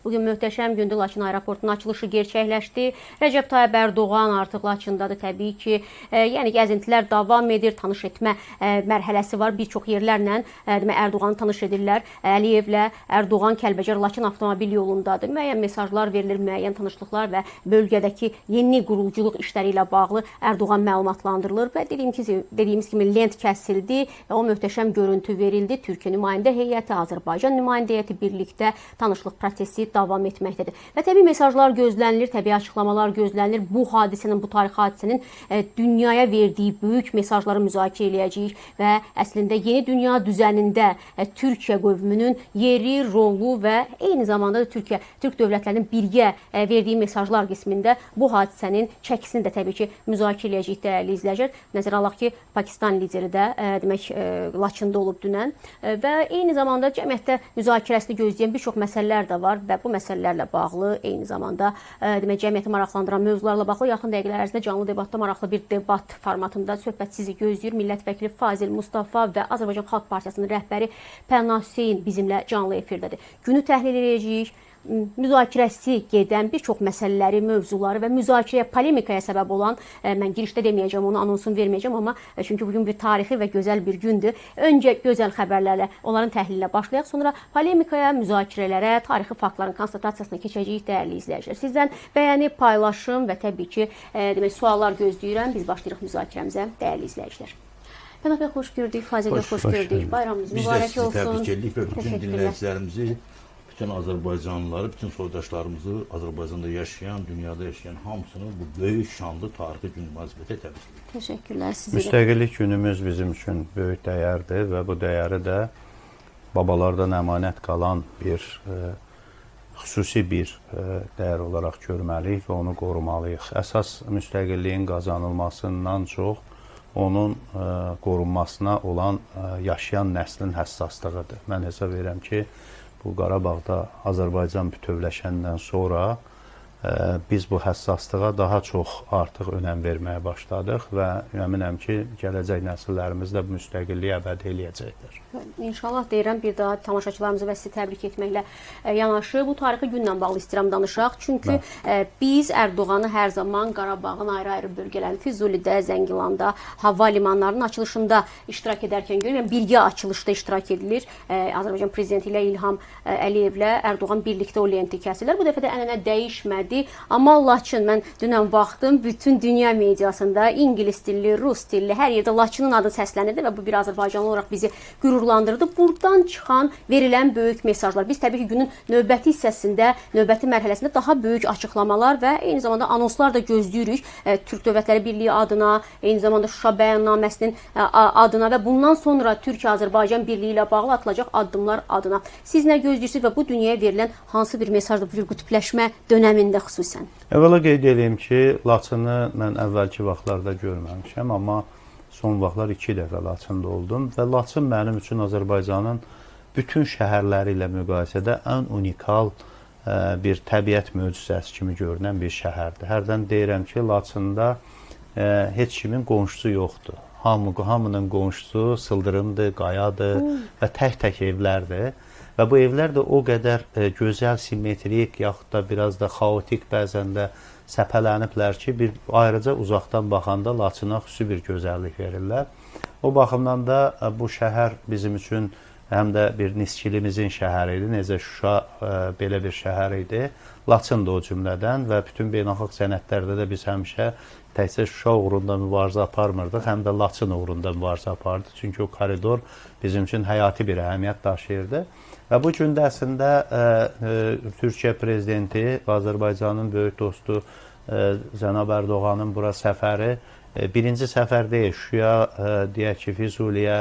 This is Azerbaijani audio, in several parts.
Bugün möhtəşəm gündür, Laçın aeroportunun açılışı gerçəkləşdi. Rəcəb Tayyib Ərdoğan artıq Laçındadır təbii ki. Yəni gəzintilər davam edir, tanış etmə mərhələsi var. Bir çox yerlərlə Ərdoğanı tanış edirlər. Əliyevlə Ərdoğan Kəlbəcər-Laçın avtomobil yolundadır. Müəyyən mesajlar verilir, müəyyən tanışlıqlar və bölgədəki yeni quruculuq işləri ilə bağlı Ərdoğan məlumatlandırılır və dediyimiz kimi lent kəsildi və o möhtəşəm görüntü verildi. Türkiyə nümayəndə heyəti, Azərbaycan nümayəndə heyəti birlikdə tanışlıq prosesi davam etməkdədir. Və təbii mesajlar gözlənilir, təbii açıqlamalar gözlənilir. Bu hadisənin, bu tarixi hadisənin dünyaya verdiyi böyük mesajları müzakirə edəcəyik və əslində yeni dünya düzənində Türkiyə qövmünün yeri, rolu və eyni zamanda da Türk dövlətlərinin birgə verdiyi mesajlar qismində bu hadisənin çəkisini də təbii ki müzakirə edəcəyik dəyərli izləyicilər. Nəzərə alaq ki, Pakistan lideri də demək Laçında olub dünən və eyni zamanda cəmiyyətdə müzakirəsini gözləyən bir çox məsələlər də var və bu məsələlərlə bağlı eyni zamanda demək cəmiyyəti maraqlandıran mövzularla bağlı yaxın dəqiqələr ərzində canlı debatda maraqlı bir debat formatında söhbət sizi gözləyir. Millət vəkili Fazil Mustafa və Azərbaycan Xalq Partiyasının rəhbəri Pənah Hüseyn bizimlə canlı efirdədir. Günü təhlil edəcəyik. Müzakirəsi gedən bir çox məsələləri, mövzuları və müzakirəyə, polemikaya səbəb olan, mən girişdə deməyəcəm, onu anonsunu verməyəcəm, amma çünki bugün bir tarixi və gözəl bir gündür. Öncə gözəl xəbərlərlə, onların təhlilinə başlayaq, sonra polemikaya, müzakirələrə, tarixi faktların konstatasiyasına keçəcəyik dəyərli izləyicilər. Sizdən bəyəni, paylaşım və təbii ki, demək suallar gözləyirəm. Biz başlayırıq müzakirəmizə dəyərli izləyicilər. Pənah bəy, xoş gördük, Fazil bəy, xoş gördük. Bayramınız mübarək olsun. Biz də sizi təbrik edirik və bütün dinləyicilərimizi, bütün Azərbaycanlıları, bütün soydaşlarımızı, Azərbaycanda yaşayan, dünyada yaşayan hamısını bu böyük şanlı tarixi gün münasibətilə təbrik edirik. Təşəkkürlər sizə. Müstəqillik günümüz bizim üçün böyük dəyərdir və bu dəyəri də babalardan əmanət qalan bir xüsusi bir dəyər olaraq görməliyik və onu qorumalıyıq. Əsas müstəqilliyin qazanılmasından çox onun qorunmasına olan yaşayan nəslin həssaslığıdır. Mən hesab edirəm ki, bu Qarabağda Azərbaycan bütövləşəndən sonra biz bu həssaslığa daha çox artıq önəm verməyə başladıq və əminəm ki, gələcək nəsillərimiz də bu müstəqilliyi əbədi eləyəcəkdir. İnşallah deyirəm, bir daha tamaşaçılarımızı və sizi təbrik etməklə yanaşı bu tarixi günlə bağlı istəyirəm danışaq. Çünki biz Ərdoğanı hər zaman Qarabağın ayrı-ayrı bölgələrini, Füzulidə, Zəngilanda, hava limanlarının açılışında iştirak edərkən görürəm. Yəni, birgə açılışda iştirak edilir. Azərbaycan prezidenti ilə İlham Əliyevlə Ərdoğan birlikdə o lenti kəsirlər. Bu dəfə də ənənə dəyişmədi. Amma Laçın, mən dünən baxdım, bütün dünya mediasında ingilis dilli, rus dilli, hər yerdə Laçının adı səslənirdi və bu bir Azərbaycanlı olaraq bizi qürurlandırdı. Buradan çıxan, verilən böyük mesajlar. Biz təbii ki, günün növbəti hissəsində, növbəti mərhələsində daha böyük açıqlamalar və eyni zamanda anonslar da gözləyirik. Türk Dövlətləri Birliyi adına, eyni zamanda Şuşa bəyannaməsinin adına və bundan sonra Türkiyə-Azərbaycan Birliyi ilə bağlı atılacaq addımlar adına. Siz nə gözləyirsiniz və bu dünyaya verilən hansı bir mesajdır bu qütbləşmə dönəmində xüsusən? Əvvəla qeyd edeyim ki, Laçını mən əvvəlki vaxtlarda görməmişəm, amma son vaxtlar 2 dəfə Laçında oldum və Laçın mənim üçün Azərbaycanın bütün şəhərləri ilə müqayisədə ən unikal bir təbiət möcüzəsi kimi görünən bir şəhərdir. Hərdən deyirəm ki, Laçında heç kimin qonşusu yoxdur. Hamının qonşusu sıldırımdır, qayadır və tək-tək evlərdir. Və bu evlər də o qədər gözəl, simmetrik, yaxud da biraz da xaotik bəzən də səpələniblər ki, bir ayrıca uzaqdan baxanda Laçına xüsusi bir gözəllik verirlər. O baxımdan da bu şəhər bizim üçün həm də bir nisçilimizin şəhəri idi, necə Şuşa belə bir şəhər idi. Laçın da o cümlədən və bütün beynəlxalq sənədlərdə də biz həmişə təkcə Şuşa uğrunda mübarizə aparmırdıq, həm də Laçın uğrunda mübarizə apardı. Çünki o koridor bizim üçün həyati bir əhəmiyyət daşıyırdı. Və bu gündə əslində Türkiyə prezidenti və Azərbaycanın böyük dostu Cənab Ərdoğanın bura səfəri birinci səfər deyil. Şuşaya, deyək ki, Füzuliyə,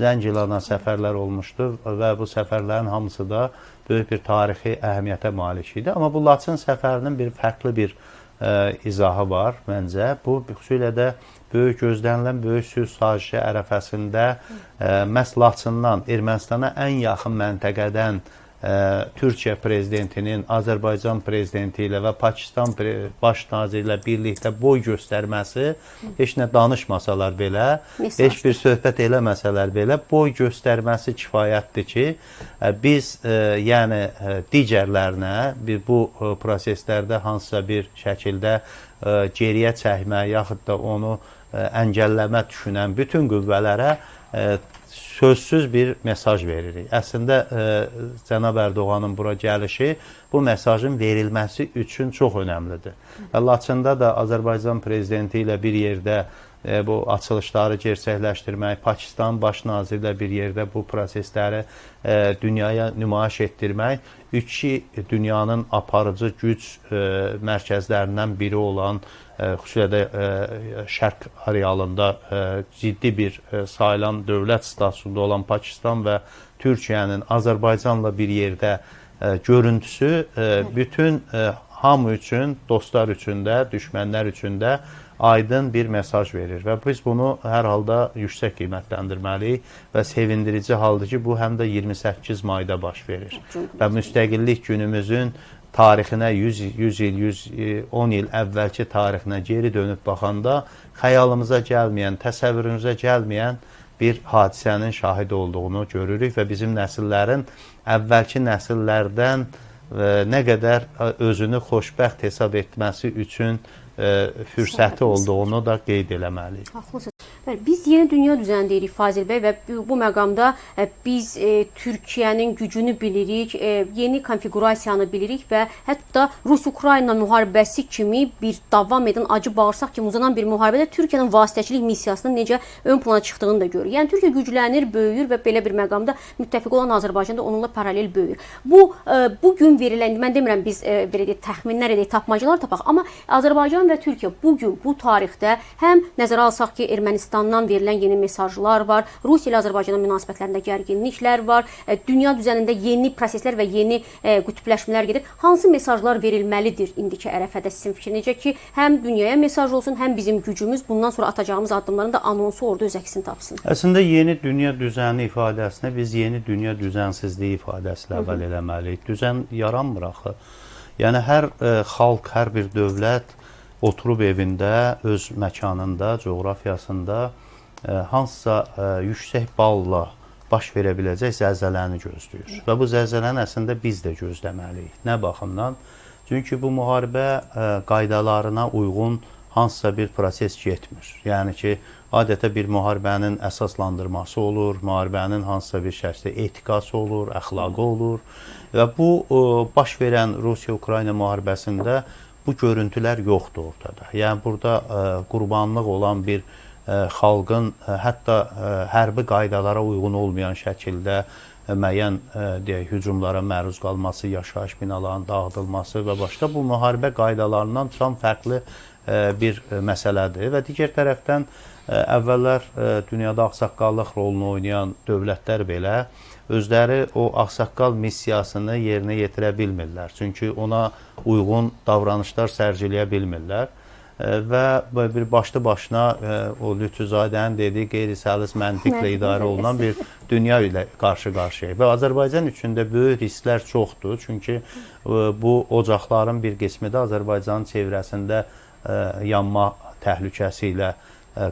Zəngilana səfərlər olmuşdu və bu səfərlərin hamısı da böyük bir tarixi əhəmiyyətə malik idi. Amma bu Laçın səfərinin bir fərqli bir izahı var məncə. Bu xüsusilə də böyük gözlənilən böyük sülh sazişi ərəfəsində məhz Laçından Ermənistana ən yaxın məntəqədən Türkiyə prezidentinin Azərbaycan prezidenti ilə və Pakistan baş naziri ilə birlikdə boy göstərməsi, heç nə danışmasalar belə, heç bir söhbət eləməsələr belə, boy göstərməsi kifayətdir ki, biz yəni digərlərinə bu proseslərdə hansısa bir şəkildə geriyə çəkmə, yaxud da onu əngəlləmə düşünən bütün qüvvələrə sözsüz bir mesaj veririk. Əslində, cənab Ərdoğanın bura gəlişi bu mesajın verilməsi üçün çox önəmlidir. Və Laçında da Azərbaycan prezidenti ilə bir yerdə bu açılışları gerçəkləşdirmək, Pakistan baş naziri ilə bir yerdə bu prosesləri dünyaya nümayiş etdirmək, dünyanın aparıcı güc mərkəzlərindən biri olan, xüsusilə də şərq arealında ciddi bir sayılan dövlət statusunda olan Pakistan və Türkiyənin Azərbaycanla bir yerdə görüntüsü bütün hamı üçün, dostlar üçün də, düşmənlər üçün də aydın bir mesaj verir və biz bunu hər halda yüksək qiymətləndirməliyik və sevindirici haldır ki, bu həm də 28 mayda baş verir və müstəqillik günümüzün tarixinə 100 il, 110 il əvvəlki tarixinə geri dönüb baxanda xəyalımıza gəlməyən, təsəvvürümüzə gəlməyən bir hadisənin şahidi olduğunu görürük və bizim nəsillərin əvvəlki nəsillərdən nə qədər özünü xoşbəxt hesab etməsi üçün fürsəti olduğunu da qeyd eləməliyik. Haqlısınız. Biz yeni dünya düzəni deyirik Fazil bəy və bu məqamda biz Türkiyənin gücünü bilirik, yeni konfigurasiyanı bilirik və hətta Rus-Ukrayna müharibəsi kimi bir davam edən acı bağırsaq kimi uzanan bir müharibədə Türkiyənin vasitəçilik missiyasının necə ön plana çıxdığını da görürük. Yəni Türkiyə güclənir, böyüyür və belə bir məqamda müttəfiq olan Azərbaycan da onunla paralel böyüyür. Bu gün verilən, mən demirəm biz belə deyək, təxminlər edək, tapmacalar tapaq, amma Azərbaycan və Türkiyə bu gün, bu tarixdə həm nəzərə alsaq ki, Ermənistandan verilən yeni mesajlar var, Rusiya ilə Azərbaycanın münasibətlərində gərginliklər var, dünya düzənində yeni proseslər və yeni qütbləşmələr gedir. Hansı mesajlar verilməlidir indiki ərəfədə sizin fikir? Necə ki, həm dünyaya mesaj olsun, həm bizim gücümüz bundan sonra atacağımız addımların da anonsu orada öz əksini tapsın. Əslində, yeni dünya düzəni ifadəsini biz yeni dünya düzənsizliyi ifadəsi ilə əvvəl eləməliyik. Düzən yaranmır axı. Yəni, hər xalq, hər bir dövlət oturub evində, öz məkanında, coğrafiyasında hansısa yüksək balla baş verə biləcək zəlzələni gözləyir. Və bu zəlzələni əslində biz də gözləməliyik. Nə baxımdan? Çünki bu müharibə qaydalarına uyğun hansısa bir proses getmir. Yəni ki, adətə bir müharibənin əsaslandırması olur, müharibənin hansısa bir şəkildə etikası olur, əxlaqı olur. Və bu, baş verən Rusiya-Ukrayna müharibəsində bu görüntülər yoxdur ortada. Yəni, burada qurbanlıq olan bir xalqın hətta hərbi qaydalara uyğun olmayan şəkildə müəyyən hücumlara məruz qalması, yaşayış binalarının dağıdılması və başqa bu müharibə qaydalarından tam fərqli bir məsələdir. Və digər tərəfdən əvvəllər dünyada ağsaqqallıq rolunu oynayan dövlətlər belə özləri o ağsaqqal missiyasını yerinə yetirə bilmirlər. Çünki ona uyğun davranışlar sərgiləyə bilmirlər. Və bir başlı başına o Lütfüzadənin dediyi qeyri-səlis məntiqlə idarə olunan bir dünya ilə qarşı-qarşıyayıq. Və Azərbaycan üçün də böyük risklər çoxdur. Çünki bu ocaqların bir qismi də Azərbaycanın çevrəsində yanma təhlükəsi ilə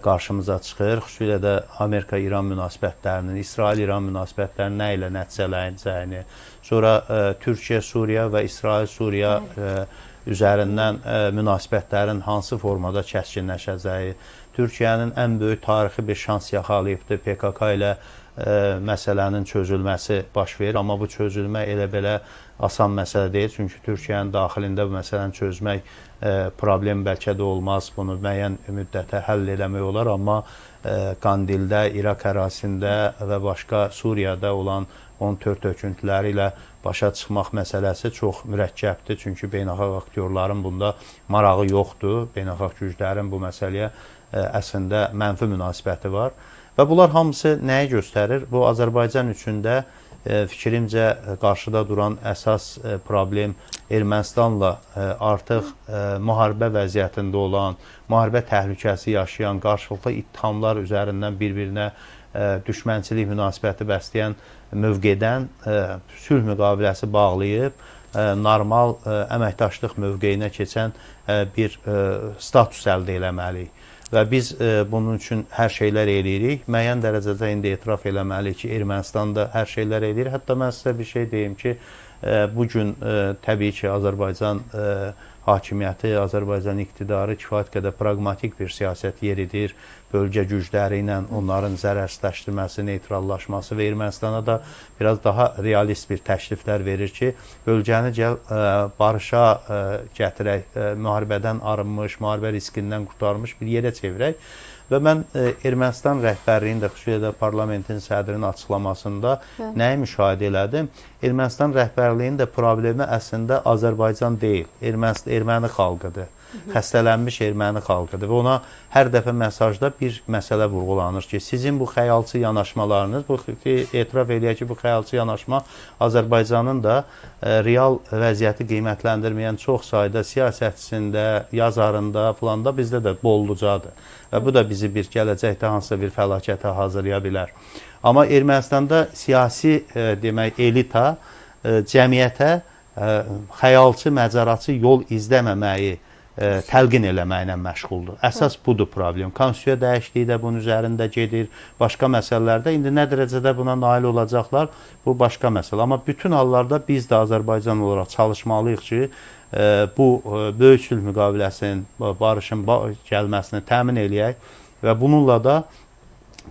qarşımıza çıxır. Xüsusilə də Amerika-İran münasibətlərinin, İsrail-İran münasibətlərinin nə ilə nəticələnəcəyini, sonra Türkiyə-Suriya və İsrail-Suriya üzərindən münasibətlərin hansı formada kəskinləşəcəyi, Türkiyənin ən böyük tarixi bir şans yaxalayıbdır PKK ilə məsələnin çözülməsi baş verir. Amma bu çözülmə elə-belə asan məsələ deyil. Çünki Türkiyənin daxilində bu məsələni çözmək problem bəlkə də olmaz. Bunu müəyyən müddətə həll eləmək olar. Amma Qandildə, İraq ərazisində və başqa Suriyada olan onun tör-töküntüləri ilə başa çıxmaq məsələsi çox mürəkkəbdir. Çünki beynəlxalq aktyorların bunda marağı yoxdur. Beynəlxalq güclərin bu məsələyə əslində mənfi münasibəti var. Və bunlar hamısı nəyi göstərir? Bu, Azərbaycan üçün də fikrimcə qarşıda duran əsas problem Ermənistanla artıq müharibə vəziyyətində olan, müharibə təhlükəsi yaşayan, qarşılıqlı ittihamlar üzərindən bir-birinə düşmənçilik münasibəti bəsləyən mövqedən sülh müqaviləsi bağlayıb normal əməkdaşlıq mövqeyinə keçən bir status əldə eləməliyik. Və biz bunun üçün hər şeylər eləyirik. Müəyyən dərəcədə indi etiraf eləməliyik ki, Ermənistanda hər şeylər eləyir. Hətta mən sizə bir şey deyim ki, bu gün təbii ki, Azərbaycan hakimiyyəti, Azərbaycan iqtidarı kifayət qədər praqmatik bir siyasət yeridir. Bölgə gücləri ilə onların zərərsizləşdirməsi, neytrallaşması və Ermənistana da biraz daha realist bir təkliflər verir ki, bölgəni gəl barışa gətirək, müharibədən arınmış, müharibə riskindən qurtarmış bir yerə çevirək. Və mən Ermənistan rəhbərliyinin də, xüsusilə parlamentin sədrinin açıqlamasında nəyi müşahidə elədim? Ermənistan rəhbərliyinin də problemi əslində Azərbaycan deyil, erməni xalqıdır. Xəstələnmiş erməni xalqıdır və ona hər dəfə mesajda bir məsələ vurğulanır ki, sizin bu xəyalçı yanaşmalarınız, bu etiraf eləyək ki, bu xəyalçı yanaşma Azərbaycanın da real vəziyyəti qiymətləndirməyən çox sayda siyasətçisində, yazarında, filanda bizdə də bollucadır. Və bu da bizi bir gələcəkdə hansısa bir fəlakətə hazırlaya bilər. Amma Ermənistanda siyasi demək elita cəmiyyətə xəyalçı, məcaratçı yol izləməməyi təlqin eləməklə məşğuldur. Əsas budur problem. Konstitusiya dəyişikliyi də bunun üzərində gedir. Başqa məsələlərdə indi nə dərəcədə buna nail olacaqlar, bu başqa məsələ. Amma bütün hallarda biz də Azərbaycan olaraq çalışmalıyıq ki, bu böyük sülh müqaviləsinin, barışın gəlməsini təmin eləyək və bununla da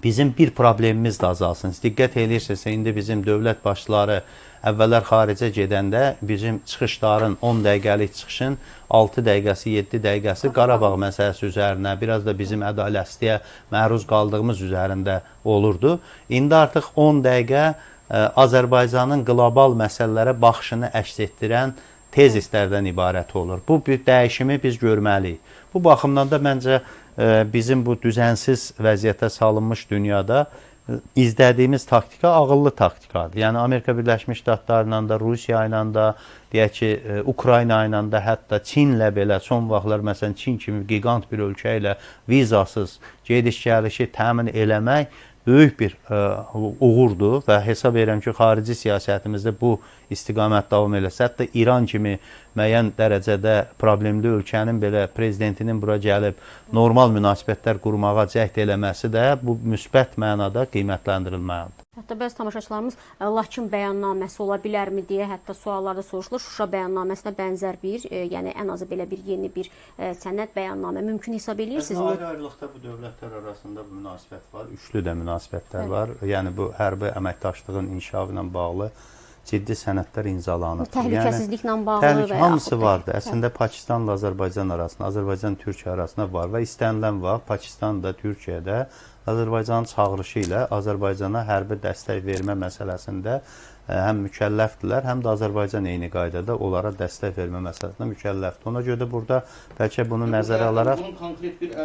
bizim bir problemimiz də azalsın. Diqqət eləyirsinizsə, indi bizim dövlət başçıları əvvəllər xaricə gedəndə bizim çıxışların 10 dəqiqəlik çıxışın 6 dəqiqəsi, 7 dəqiqəsi Qarabağ məsələsi üzərinə, biraz da bizim ədalətsizliyə məruz qaldığımız üzərində olurdu. İndi artıq 10 dəqiqə Azərbaycanın qlobal məsələlərə baxışını əks etdirən tezislərdən ibarət olur. Bu dəyişimi biz görməliyik. Bu baxımdan da məncə bizim bu düzənsiz vəziyyətə salınmış dünyada izlədiyimiz taktika ağıllı taktikadır. Yəni Amerika Birləşmiş Ştatlarla da, Rusiya ilə də, deyək ki, Ukrayna ilə də, hətta Çinlə belə son vaxtlar məsələn Çin kimi gigant bir ölkə ilə vizasız gediş-gəlişi təmin eləmək böyük bir uğurdur və hesab edirəm ki, xarici siyasətimizdə bu istiqamət davam eləsə, hətta İran kimi müəyyən dərəcədə problemli ölkənin belə prezidentinin bura gəlib normal münasibətlər qurmağa cəhd eləməsi də bu müsbət mənada qiymətləndirilməlidir. Hətta bəzi tamaşaçılarımız Laçın bəyannaməsi ola bilərmi deyə hətta suallarda soruşulur. Şuşa bəyannaməsinə bənzər bir, yəni ən azı belə bir yeni bir sənəd bəyannamə mümkün hesab edirsiniz? Ayrı-ayrılıqda bu dövlətlər arasında bu münasibət var, üçlü də münasibətlər var. Yəni bu hərbi əməkdaşlığın inkişafı ilə bağlı ciddi sənədlər imzalanır. Təhlükəsizliklə bağlı və hamısı vardı. Əslində Pakistanla Azərbaycan arasında, Azərbaycan-Türkiyə arasında var və istənilən var. Pakistan da, Türkiyə də Azərbaycanın çağırışı ilə Azərbaycana hərbi dəstək vermə məsələsində həm mükəlləfdirlər, həm də Azərbaycan eyni qaydada onlara dəstək vermə məsələsində mükəlləfdir. Ona görə də burada bəlkə bunu nəzərə alaraq bunun konkret bir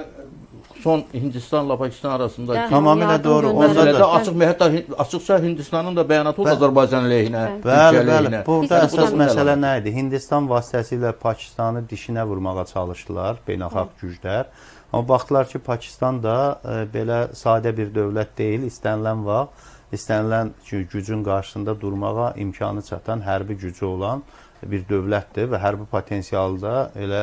son Hindistanla Pakistan arasında tamamilə doğru. Məsələdə hətta açıqca Hindistanın da bəyanatı oldu Azərbaycan əleyhinə, Türkiyə əleyhinə. Burada əsas məsələ nə idi? Hindistan vasitəsilə Pakistanı dişinə vurmağa çalışdılar beynəlxalq güclər. Amma baxdılar ki, Pakistan da belə sadə bir dövlət deyil, istənilən vaxt, istənilən gücün qarşısında durmağa imkanı çatan hərbi gücü olan bir dövlətdir və hərbi potensialı da elə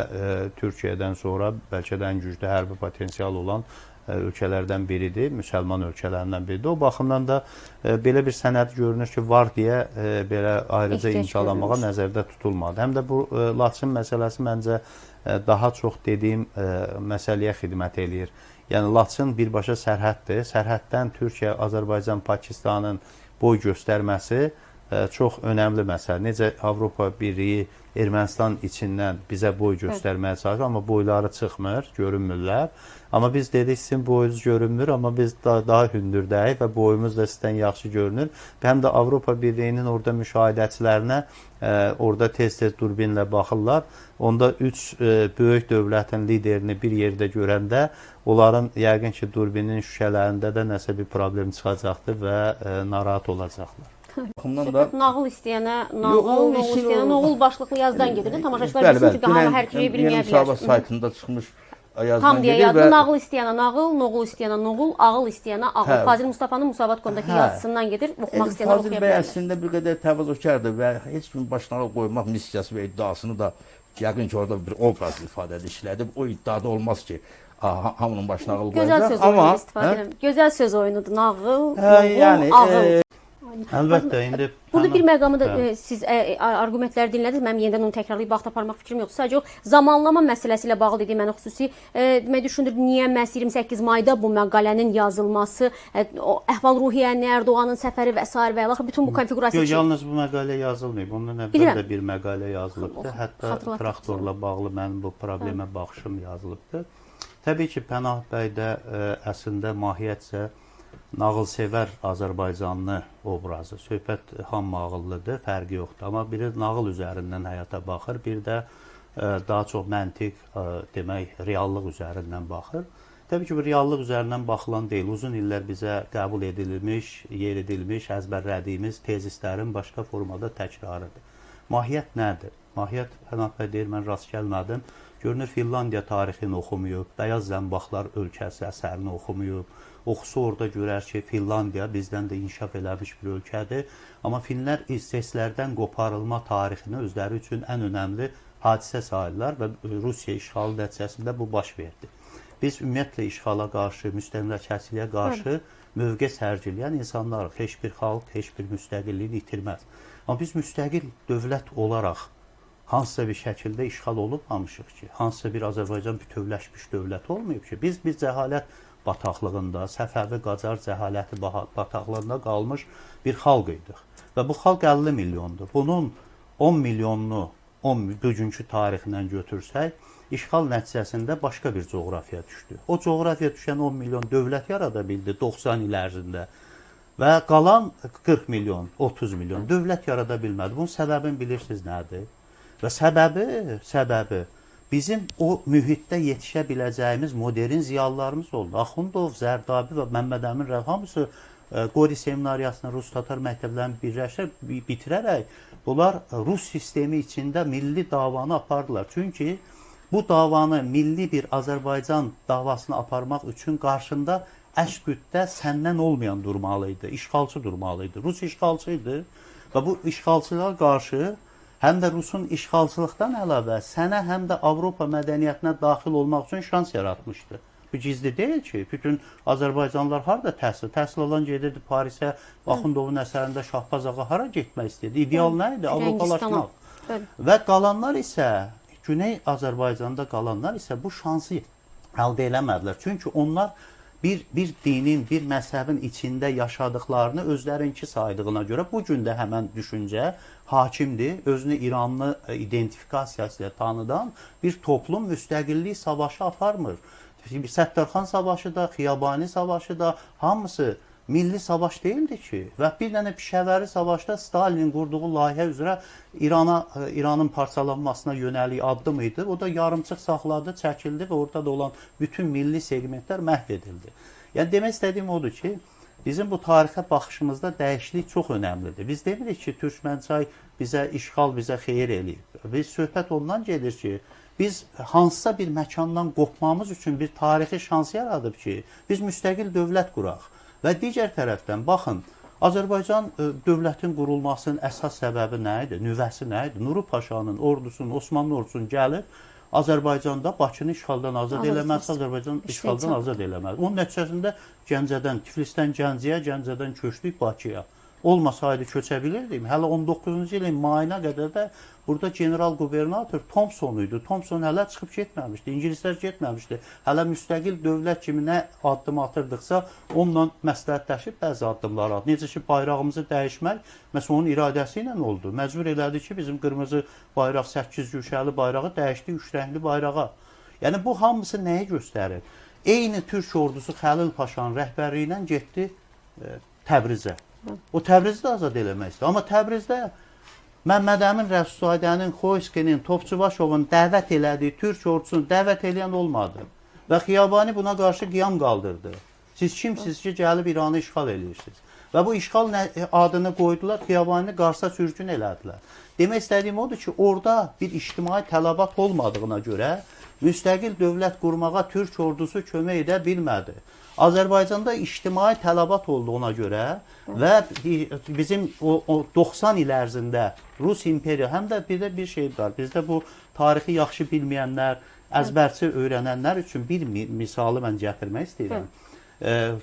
Türkiyədən sonra bəlkə də ən güclü hərbi potensial olan ölkələrdən biridir, müsəlman ölkələrindən biridir. O baxımdan da belə bir sənəd görünür ki, var deyə belə ayrıca imzalanmağa nəzərdə tutulmadı. Həm də bu Laçın məsələsi məncə daha çox dediyim məsələyə xidmət eləyir. Yəni Laçın birbaşa sərhəddir. Sərhəddən Türkiyə, Azərbaycan, Pakistanın boy göstərməsi çox önəmli məsələ. Necə Avropa Birliyi Ermənistan içindən bizə boy göstərməyə çalışır, amma boyları çıxmır, görünmürlər. Amma biz dedik, sizin boyunuz görünmür, amma biz daha hündürdəyik və boyumuz da sizdən yaxşı görünür. Həm də Avropa Birliyinin orada müşahidəçilərinə orada tez-tez durbinlə baxırlar. Onda üç böyük dövlətin liderini bir yerdə görəndə onların yəqin ki, durbinin şüşələrində də nəsə bir problem çıxacaqdır və narahat olacaqlar. Nağıl istəyənə nağıl başlıqlı yazdan gedir. Tamaşaçılar bilsin ki, daha hər şeyi bilməyə bilər. Sabah saytında çıxmış yazıdan Tam deyə gedir yazdı. və Nağıl istəyənə nağıl, noğul istəyənə noğul, ağıl istəyənə ağıl. Hə. Fazil Mustafanın Musavat konudakı Hə. yazısından gedir. Oxumaq istəyənlər Fazil oxuya bəy bilər. əslində bir qədər təvazökardır və heç kim başına qoymaq missiyası və iddiasını da yəqin ki, orada bir obraz ifadədə işlədib. O iddiada olmaz ki, hamının başına ağıl Gözəl qoyacaq. söz oyunu istifadə edirəm. Gözəl söz oyunudur. Nağıl, yəni, noğul, ağıl. Əlbəttə, indi Burada bir məqamı da siz arqumentləri dinlədiniz. Mənim yenidən onu təkrarlayıb vaxt aparmaq fikrim yoxdur. Sadəcə o zamanlama məsələsi ilə bağlı dediyim mənə xüsusi demək düşündür niyə məhz 28 mayda bu məqalənin yazılması, o əhval-ruhiyyənin, Ərdoğanın səfəri və s. və ilaxır bütün bu konfiqurasiya Yox, yalnız bu məqalə yazılmayıb. Ondan əvvəl də bir məqalə yazılıbdı. Hətta traktorla bağlı mənim bu problemə baxışım yazılıbdı. Təbii ki, Pənah bəy də əslində mahiyyətcə nağılsevər Azərbaycanlı obrazı. Söhbət hamı ağıllıdır, fərqi yoxdur. Amma biri nağıl üzərindən həyata baxır, bir də daha çox məntiq, demək, reallıq üzərindən baxır. Təbii ki, bu reallıq üzərindən baxılan deyil. Uzun illər bizə qəbul edilmiş, yer edilmiş, əzbərlədiyimiz tezislərin başqa formada təkrarıdır. Mahiyyət nədir? Mahiyyət, Pənah bəy deyir, mən rast gəlmədim. Görünür, Finlandiya tarixini oxumayıb, Bəyaz Zəmbaqlar ölkəsi əsərini oxumayıb. Oxusu orada görər ki, Finlandiya bizdən də inkişaf eləmiş bir ölkədir. Amma Finlər isteslərdən qoparılma tarixini özləri üçün ən önəmli hadisə sayırlar və Rusiya işğalı nəticəsində bu baş verdi. Biz ümumiyyətlə işğala qarşı, müstəmləkəçiliyə qarşı mövqe sərgiləyən insanlarıq. Heç bir xalq, heç bir müstəqilliyini itirməz. Amma biz müstəqil dövlət olaraq hansısa bir şəkildə işğal olubmamışıq ki, hansısa bir Azərbaycan bütövləşmiş dövlət olmayıb ki, biz cəhalət bataqlığında, Səfəvi Qacar cəhaləti bataqlığında qalmış bir xalq idik. Və bu xalq 50 milyondur. Bunun 10 milyonunu bugünkü tarixindən götürsək, işğal nəticəsində başqa bir coğrafiya düşdü. O coğrafiya düşən 10 milyon dövlət yarada bildi 90 il ərzində və qalan 40 milyon, 30 milyon dövlət yarada bilmədi. Bunun səbəbini bilirsiniz nədir? Və səbəbi bizim o mühitdə yetişə biləcəyimiz modern ziyalılarımız oldu. Axundov, Zərdabi və Məmməd Əmin hamısı Qori seminariyasını, Rus-Tatar məktəblərini bitirərək bunlar Rus sistemi içində milli davanı apardılar. Çünki bu davanı milli bir Azərbaycan davasını aparmaq üçün qarşında əşq-qüddə səndən olmayan durmalıydı, işğalçı durmalıydı. Rus işğalçıydı və bu işğalçılara qarşı həm də Rusun işğalçılıqdan əlavə sənə həm də Avropa mədəniyyətinə daxil olmaq üçün şans yaratmışdı. Bu gizli deyil ki, bütün Azərbaycanlılar harada təhsil alan gedirdi Parisə, Axundovun əsərində Şahbaz ağa hara getmək istəyirdi? İdeal nə idi? Avropalaşmaq. Və qalanlar isə, Güney Azərbaycanda qalanlar isə bu şansı əldə eləmədilər. Çünki onlar bir dinin, bir məzhəbin içində yaşadıqlarını özlərinki saydığına görə bu gün də həmən düşüncə hakimdir. Özünü İranlı identifikasiyası ilə tanıdan bir toplum müstəqillik savaşı aparmır. Səttarxan savaşı da, Xiyabani savaşı da hamısı milli savaş deyildi ki. Və bir dənə Pişəvəri savaşda Stalinin qurduğu layihə üzrə İranın parçalanmasına yönəlik addım idi. O da yarımçıq saxladı, çəkildi və ortada olan bütün milli segmentlər məhv edildi. Yəni demək istədiyim odur ki, bizim bu tarixə baxışımızda dəyişiklik çox önəmlidir. Biz demirik ki, Türkmənçay bizə işğal, bizə xeyir eləyib. Biz söhbət ondan gedir ki, biz hansısa bir məkandan qopmamız üçün bir tarixi şans yaradıb ki, biz müstəqil dövlət quraq. Və digər tərəfdən, baxın, Azərbaycan dövlətin qurulmasının əsas səbəbi nə idi? Nüvəsi nə idi? Nuru Paşanın ordusunun, Osmanlı ordusunun gəlib Azərbaycanda Bakını işğaldan azad eləməsi, Azərbaycan işğaldan azad eləməsi. Onun nəticəsində Gəncədən, Tiflisdən Gəncəyə, Gəncədən köçdük Bakıya. Olmasaydı köçə bilirdik. Hələ 19-cu ilin mayına qədər də burada general qubernator Thompson idi. Thompson hələ çıxıb getməmişdi, İngilislər getməmişdi. Hələ müstəqil dövlət kimi nə addım atırdıqsa, onunla məsləhətləşib bəzi addımlar atdı. Necə ki, bayrağımızı dəyişmək, məsələn, onun iradəsi ilə oldu. Məcbur elədi ki, bizim qırmızı bayraq, 8 güşəli bayrağı dəyişdi 3 rəngli bayrağa. Yəni, bu hamısı nəyi göstərir? Eyni Türk ordusu Xəlil Paşanın rəhbərliyi ilə getdi Təbrizə. O Təbrizi də azad eləmək istəyir. Amma Təbrizdə Məmməd Əmin Rəfsuzadənin, Xoyskinin, Topçubaşovun dəvət elədiyi Türk ordusunu dəvət eləyən olmadı. Və Xiyabani buna qarşı qiyam qaldırdı. Siz kimsiniz ki, gəlib İranı işğal eləyirsiniz? Və bu işğal adını qoydular, Xiyabanini Qarsa sürgün elədilər. Demək istədiyim odur ki, orada bir ictimai tələbat olmadığına görə müstəqil dövlət qurmağa Türk ordusu kömək edə bilmədi. Azərbaycanda ictimai tələbat oldu ona görə və bizim o 90 il ərzində Rus imperiya, həm də bir də bir şey var. Bizdə bu tarixi yaxşı bilməyənlər, əzbərçi öyrənənlər üçün bir misalı mən gətirmək istəyirəm.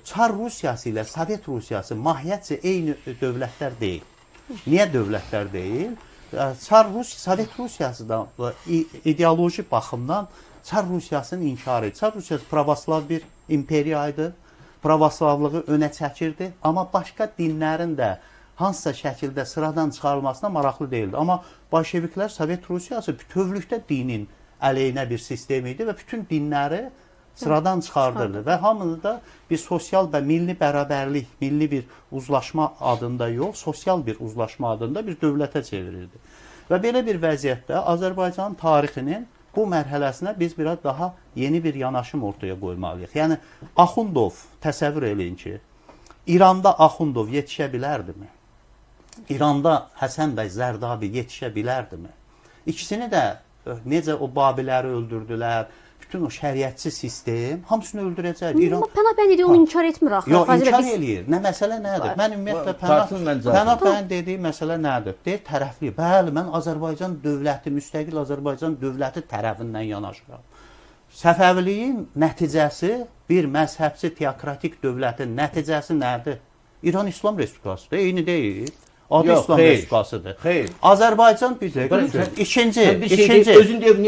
Çar Rusiyası ilə Sovet Rusiyası mahiyyətcə eyni dövlətlər deyil. Niyə dövlətlər deyil? Sovet Rusiyası da ideoloji baxımdan Çar Rusiyasını inkar edir. Çar Rusiyası pravoslav bir imperiyaydı. Pravoslavlığı önə çəkirdi. Amma başqa dinlərin də hansısa şəkildə sıradan çıxarılmasına maraqlı değildi. Amma Bolşeviklər Sovet Rusiyası bütövlükdə dinin əleyhinə bir sistem idi və bütün dinləri sıradan çıxardırdı və hamını da bir sosial və milli bərabərlik, milli bir uzlaşma adında yox, sosial bir uzlaşma adında bir dövlətə çevirirdi. Və belə bir vəziyyətdə Azərbaycan tarixinin bu mərhələsinə biz biraz daha yeni bir yanaşım ortaya qoymalıyıq. Yəni, Axundov, təsəvvür eləyin ki, İranda Axundov yetişə bilərdimi? İranda Həsən bəy Zərdabi yetişə bilərdimi? İkisini də necə o Babiləri öldürdülər, bütün o şəriətçi sistem hamısını öldürəcək. Pənah bəy dedi, onu inkar etmir axı. Yox, inkar eləyir. Nə məsələ nədir? Mən ümumiyyətlə Pənah bəyin dediyi məsələ nədir? Deyir, tərəfli. Bəli, mən Azərbaycan dövləti, müstəqil Azərbaycan dövləti tərəfindən yanaşıram. Səfəviliyin nəticəsi bir məzhəbçi teokratik dövlətin nəticəsi nədir? İran İslam Respublikasıdır, eyni deyil. Adı İslam Respublikasıdır. Azərbaycan bir dəqiqə. İkinci,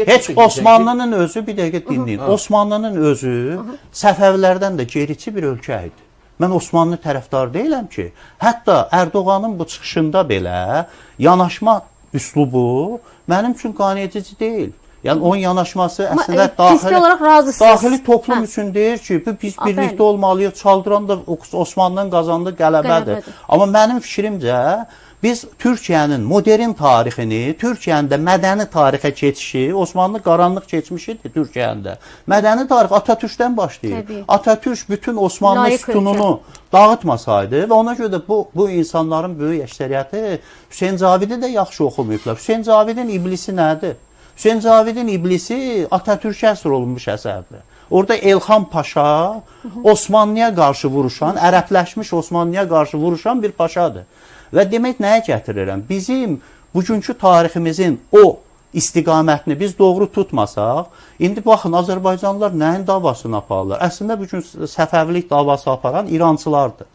heç Osmanlının özü, bir dəqiqə dinləyin. Osmanlının özü Səfəvilərdən də gerici bir ölkə idi. Mən Osmanlı tərəfdarı deyiləm ki, hətta Ərdoğanın bu çıxışında belə yanaşma üslubu mənim üçün qaniyedici deyil. Yəni onun yanaşması əslində daxili toplum üçün deyir ki, biz birlikdə olmalıyıq, çaldıran da Osmanlı'nın qazandığı qələbədir. Amma mənim fikrimcə biz Türkiyənin modern tarixini, Türkiyənin də mədəni tarixə keçişi, Osmanlı qaranlıq keçmişidir Türkiyəndə. Mədəni tarix Atatürkdən başlayır. Atatürk bütün Osmanlı sütununu dağıtmasaydı və ona görə də bu insanların böyük əksəriyyəti Hüseyn Zavidi də yaxşı oxumayıblar. Hüseyn Zavidin iblisi nədir? Hüseyn Zavidin iblisi Atatürk'e əsr olunmuş əsərdir. Orada Elxan Paşa Osmanlıya qarşı vuruşan, ərəbləşmiş Osmanlıya qarşı vuruşan bir paşadır. Və demək nəyə gətirirəm? Bizim bugünkü tariximizin o istiqamətini biz doğru tutmasaq, indi baxın Azərbaycanlılar nəyin davasını aparırlar? Əslində bugün Səfəvilik davası aparan İrancılardır.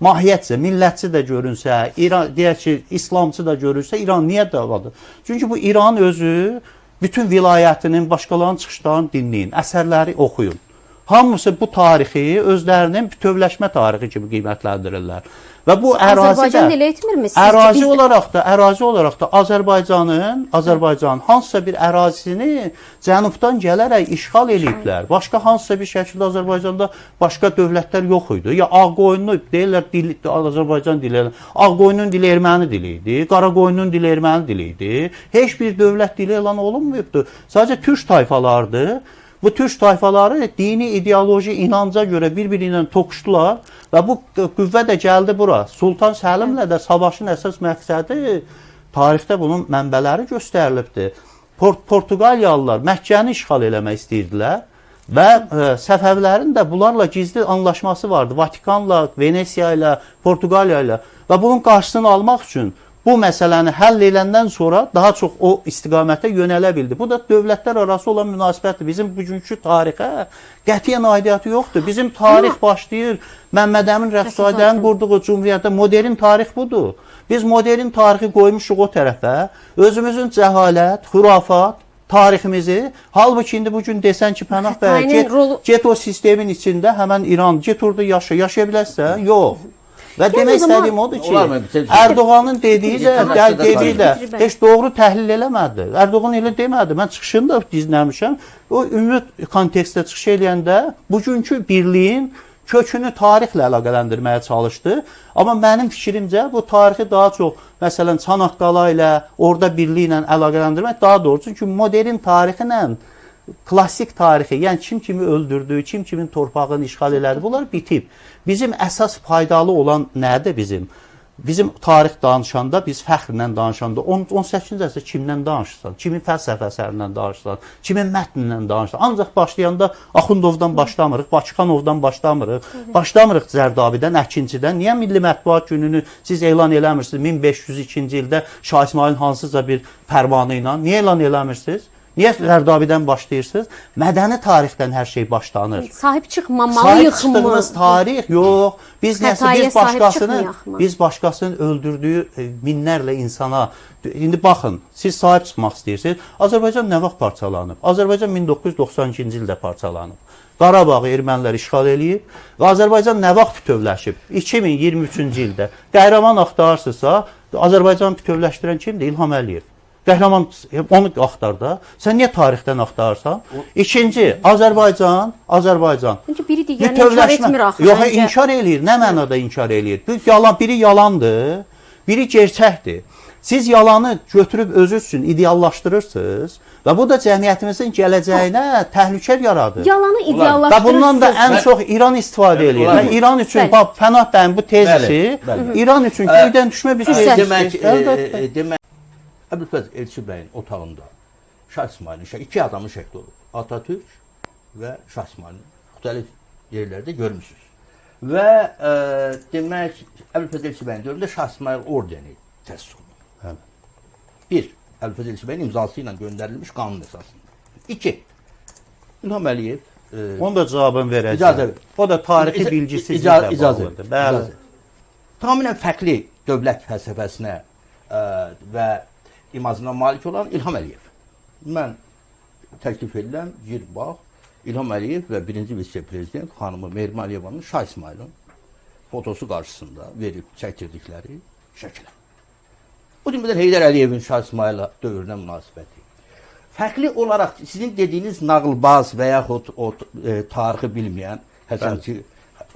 Mahiyyətcə, millətçi də görünsə, deyək ki, İslamçı da görünsə, İran niyə davadır? Çünki bu İran özü bütün vilayətinin, başqalarının çıxışlarını dinləyin, əsərləri oxuyun. Hamısı bu tarixi özlərinin bütövləşmə tarixi kimi qiymətləndirirlər. Və bu Azərbaycan elə etmirmi? Ərazi olaraq da Azərbaycanın hansısa bir ərazisini cənubdan gələrək işğal ediblər. Başqa hansısa bir şəkildə Azərbaycanda başqa dövlətlər yox idi. Ya Ağqoyunlu deyirlər, Azərbaycan dili, Ağqoyunun dili erməni dili idi, Qaraqoyunun dili erməni dili idi. Heç bir dövlət dili elan olunmayıbdı. Sadəcə türk tayfalardır. Bu türk tayfaları dini, ideoloji, inanca görə bir-biri ilə toqquşdular və bu qüvvə də gəldi bura. Sultan Səlimlə də savaşın əsas məqsədi tarixdə bunun mənbələri göstərilibdir. Portuqaliyalılar Məkkəni işğal eləmək istəyirdilər və Səfəvilərin də bunlarla gizli anlaşması vardı. Vatikanla, Venesiya ilə, Portuqaliya ilə və bunun qarşısını almaq üçün bu məsələni həll edəndən sonra daha çox o istiqamətə yönələ bildi. Bu da dövlətlər arası olan münasibətdir. Bizim bugünkü tarixə qətiyyən aidiyyatı yoxdur. Bizim tarix başlayır Məmməd Əmin Rəfsadənin qurduğu cümhuriyyətdə modern tarix budur. Biz modern tarixi qoymuşuq o tərəfə. Özümüzün cəhalət, xurafat tariximizi, halbuki indi bugün desən ki, Pənah bəy, get o sistemin içində həmən İran, get orada yaşaya bilərsən? Yox. Və demək istədiyim odur ki, Ərdoğanın dediyi də heç doğru təhlil eləmədi. Ərdoğan elə demədi. Mən çıxışını da dinləmişəm. O ümumi kontekstdə çıxış eləyəndə bugünkü birliyin kökünü tarixlə əlaqələndirməyə çalışdı. Amma mənim fikrimcə bu tarixi daha çox, məsələn, Çanaqqala ilə, orada birliyi ilə əlaqələndirmək daha doğru. Çünki modern tarixi ilə klassik tarixi, yəni kim kimi öldürdü, kim kimin torpağını işğal elədi, bunlar bitib. Bizim əsas faydalı olan nədir bizim? bizim tarix danışanda, biz fəxrlə danışanda 18-ci əsrdə kimdən danışırsan, kimin fəlsəfə əsərindən danışırsan, kimin mətnindən danışırsan. Ancaq başlayanda Axundovdan başlamırıq, Bakıxanovdan başlamırıq, başlamırıq Zərdabidən, Əkinçidən. Niyə Milli Mətbuat Gününü siz elan eləmirsiniz 1502-ci ildə Şah İsmailin hansısa bir fərmanı ilə? Niyə elan eləmirsiniz? Niyə Zərdabidən başlayırsınız? Mədəni tarixdən hər şey başlanır. Sahib çıxmamalı Sahib yıxımı. çıxdığımız tarix yox. Biz Xətaya sahib çıxmayaq mı? biz başqasının öldürdüyü minlərlə insana indi baxın, siz sahib çıxmaq istəyirsiniz. Azərbaycan nə vaxt parçalanıb? Azərbaycan 1992-ci ildə parçalanıb. Qarabağı ermənilər işğal eləyib və Azərbaycan nə vaxt bütövləşib? 2023-cü ildə. Qəhrəman axtarırsınızsa, Azərbaycanı bütövləşdirən kimdir? İlham Əliyev. Qəhrəman onu axtar da. Sən niyə tarixdən axtarırsan? İkinci, Azərbaycan. Çünki biri digərini inkar etmir axı. Yox, inkar eləyir. Nə mənada inkar eləyir? Biri yalandır, biri gerçəkdir. Siz yalanı götürüb özünüz üçün ideallaşdırırsınız və bu da cəmiyyətimizin gələcəyinə təhlükə yaradır. Yalanı ideallaşdırırsınız. Və bundan da ən çox İran istifadə eləyir. Və İran üçün, Pənah bəyin bu tezisi, İran üçün göydən düşmə bir tezisi. Demək, Əbülfəz Elçi bəyin otağında Şah İsmailin iki adamın şəkli olub. Atatürk və Şah İsmailin müxtəlif yerlərdə görmüşsünüz. Və demək, Əbülfəz Elçi bəyin dövründə Şah İsmail ordeni təsis olunub. Bir, Əbülfəz Elçi bəyin imzası ilə göndərilmiş qanun əsasında. İki, İlham Əliyev onun da cavabını verəcək. O da tarixi bilgisizliklə bağlıdır. Bəli. Tamamilə fərqli dövlət fəlsəfəsinə və imajına malik olan İlham Əliyev. Mən təklif edirəm, gir bax, İlham Əliyev və birinci vitse-prezident xanımı Mehrimah Əliyevanın Şah İsmailin fotosu qarşısında verib çəkdirdikləri şəklə. O cümlədən Heydər Əliyevin Şah İsmail'a dövrünə münasibəti. Fərqli olaraq sizin dediyiniz nağılbaz və yaxud o tarixi bilməyən, həmçinin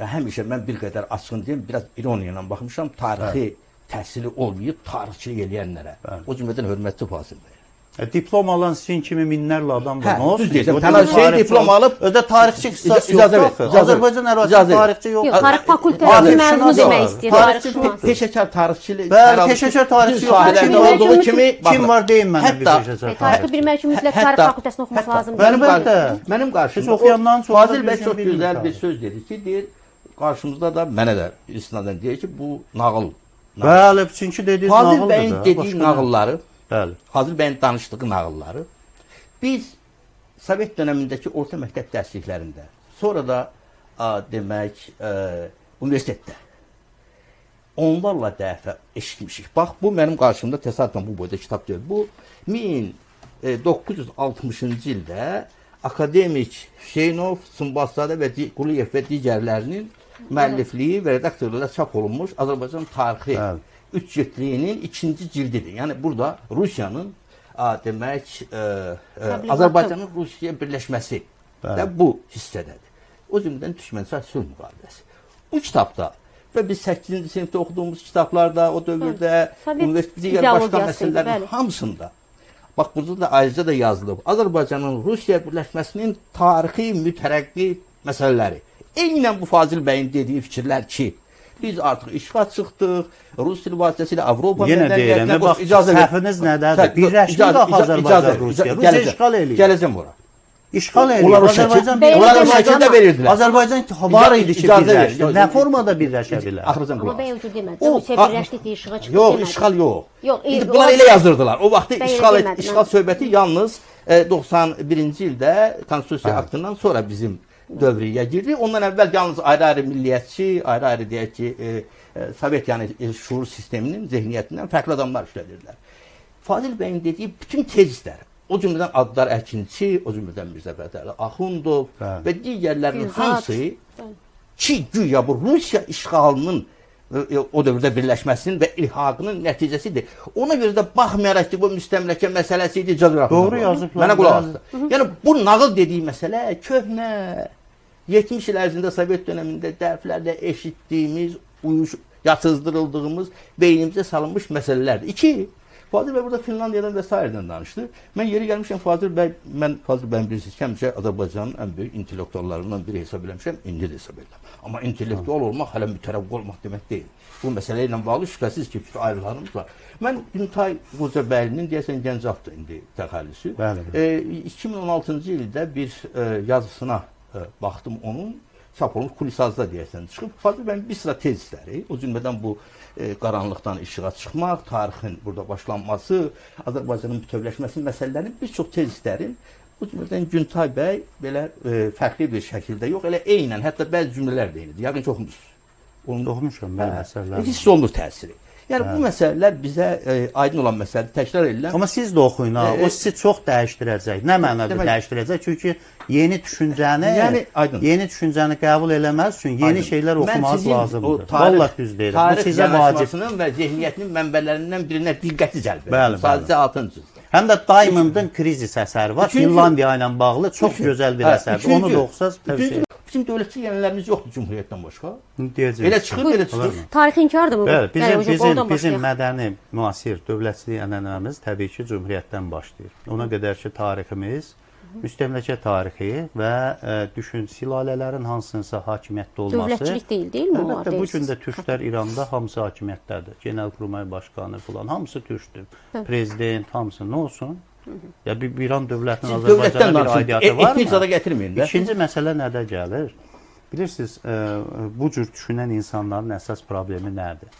həmişə mən bir qədər açığın deyim, biraz ironiya ilə baxmışam, tarixi təhsili olmayıb tarixçilik eləyənlərə. O cümlədən hörmətli Fazil bəy. Diplom alan sizin kimi minlərlə adam var. Hə, düz deyirsən. Tənə diplom alıb, özdə tarixçi ixtisası yoxdur. Azərbaycan ərazisində tarixçi yoxdur. Yox, tarix fakültəsi məzunu demək istəyir. Peşəkar tarixçilik. Bəli, peşəkar tarixçi sahələrdə olduğu kimi kim var deyin mənə bir peşəkar. Tarixi bilmək üçün mütləq tarix fakültəsini oxumaq lazımdır. Mənim qarşımda oxuyandan çox Fazil bəy çox gözəl bir söz dedi ki, deyir, qarşımızda da mənə də istinadən deyir ki, bu nağıl. Bəli, çünki dediyiniz nağıldır. Fazil bəyin dediyi nağılları, bəli. Fazil bəyin danışdığı nağılları biz Sovet dövründəki orta məktəb dərsliklərində, sonra da demək universitetdə onlarla dəfə eşitmişik. Bax, bu mənim qarşımda təsadüfən bu boyda kitab deyil. Bu 1960-cı ildə akademik Hüseynov, Sınbazzadə və Quliyev və digərlərinin müəllifliyi və redaktorluğuyla çap olunmuş Azərbaycan tarixi 3 cildliyinin 2-ci cildidir. Yəni burada Rusiyanın demək Azərbaycanın Rusiyaya birləşməsi də bu hissədədir. O cümlədən düşmənçi sülh müqaviləsi. Bu kitabda və biz 8-ci sinifdə oxuduğumuz kitablarda, o dövrdə digər başqa məsələlərin hamısında bax, burada da ayrıca da yazılıb. Azərbaycanın Rusiya birləşməsinin tarixi mütərəqqi məsələləri. Eynən bu Fazil bəyin dediyi fikirlər ki, biz artıq işğal çıxdıq, Rus dili vasitəsilə Avropa mədəniyyətinə bax, səhviniz nədədir? Birləşdik axı Azərbaycan Rusiya. Rusiya işğal eləyir. Gələcəm ora. İşğal eləyir. Azərbaycan şəkildə verirdilər. Azərbaycan var idi ki, birləşdi. Nə formada birləşə bilər? Amma bəy o cür demədi. Rusiya birləşdi deyə işığa çıxdı demədi. Yox, işğal yox. Yox, bunlar elə yazırdılar. O vaxtı işğal söhbəti yalnız 91-ci ildə Konstitusiya aktından sonra bizim dövrüyə girdi. Ondan əvvəl yalnız ayrı-ayrı milliyyətçi, ayrı-ayrı deyək ki, Sovet yəni şuur sisteminin zehniyyətindən fərqli adamlar işlədirdilər. Fazil bəyin dediyi bütün tezislər, o cümlədən adlar Əkinçi, o cümlədən Mirzə Fətəli Axundov və digərlərinin hamısı ki, güya bu Rusiya işğalının o dövrdə birləşməsinin və ilhaqının nəticəsidir. Ona görə də baxmayaraq ki, bu müstəmləkə məsələsi idi, doğru yazıblar. Mənə qulaq asdı. Yəni, bu nağıl dediyi məsələ köhnə, 70 il ərzində Sovet dönəmində dəflərlə eşitdiyimiz, yatızdırıldığımız, beynimizə salınmış məsələlərdir. İki, Fazıl bəy burada Finlandiyadan və s. danışdı. Mən yeri gəlmişəm Fazıl bəy bilirsiniz ki, həmişə Azərbaycanın ən böyük intellektuallarından biri hesab eləmişəm, indi də hesab edirəm. Amma intellektual olmaq hələ mütərəqqi olmaq demək deyil. Bu məsələ ilə bağlı şübhəsiz ki, ayrılarımız var. Mən Güntay Qocabəylinin deyəsən Gəncədə indi təxəllüsü. 2016-cı ildə bir yazısına baxdım onun. Çap olmuş Kulisazda deyəsən çıxıb. Fazıl bəyin bir sıra tezisləri, o cümlədən bu qaranlıqdan işığa çıxmaq, tarixin burada başlanması, Azərbaycanın bütövləşməsi məsələlərinin bir çox tezislərin bu cümlədən Güntay bəy belə fərqli bir şəkildə yox, elə eynən, hətta bəzi cümlələr deyildi. Yəqin ki, oxumusunuz. Oxumuşam mən məsələləri. Hiss olunur təsiri. Yəni bu məsələlər bizə aydın olan məsələdir, təkrar edilən. Amma siz də oxuyun ha. O sizi çox dəyişdirəcək. Nə mənada dəyişdirəcək? Çünki yeni düşüncəni qəbul eləməz üçün yeni şeylər oxumanız lazımdır. Vallahi düz deyirəm. Bu sizə vacib və zehniyyətinin mənbələrindən birinə diqqəti cəlb edir. Sadəcə altıncı. Həm də Diamond'ın Krizis əsəri var. Finlandiya ilə bağlı çox gözəl bir əsərdir. Onu da oxusaz tövsiyə. Bizim dövlətçi yenilərimiz yoxdur Cümhuriyyətdən başqa. Deyəcək. Elə çıxır, elə çıxır. Tarix inkardır mı? Bizim mədəni, müasir dövlətçilik ənənəmiz təbii ki, Cümhuriyyətdən başlayır. Ona qədər ki, tariximiz müstəmləkə tarixi və düşün, sülalələrin hansınsa hakimiyyətdə olması. Dövlətçilik deyil mi? Əlbəttə, bu gün də türklər İranda hamısı hakimiyyətdədir. Genelkurmay başqanı falan, hamısı türkdür. Prezident, hamısı nə olsun? Ya bir İran dövlətinin Azərbaycana bir aidiyyatı varmı? İkinci məsələ nədə gəlir? Bilirsiniz, bu cür düşünən insanların əsas problemi nədir?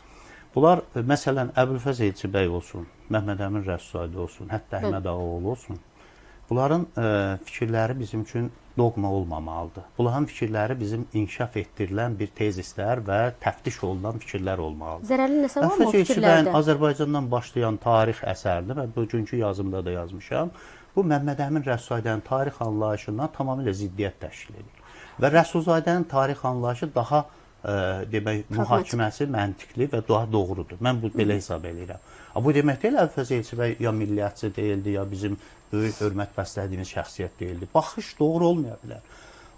Bunlar, məsələn, Əbülfəz Elçibəy olsun, Məhməd Əmin Rəssaidi olsun, hətta Əhməd Ağaoğlu olsun. Bunların fikirləri bizim üçün dogma olmamalıdır. Bunların fikirləri bizim inkişaf etdirilən bir tezislər və təftiş olunan fikirlər olmalıdır. Zərərli nəsə var mı o fikirlərdə? Azərbaycandan başlayan tarix əsərdir və bugünkü yazımda da yazmışam. Bu, Məhməd Əmin Rəssaidənin tarix anlayışından tamamilə ziddiyyət təşkil edir. Və Rəsulzadənin tarix anlayışı daha demək, mühakiməsi məntiqli və daha doğrudur. Mən belə hesab edirəm. Bu demək deyil, Əbülfəz Elçibəy ya milliyyətçi deyildi, ya bizim böyük hörmət bəslədiyimiz şəxsiyyət deyildi. Baxış doğru olmaya bilər.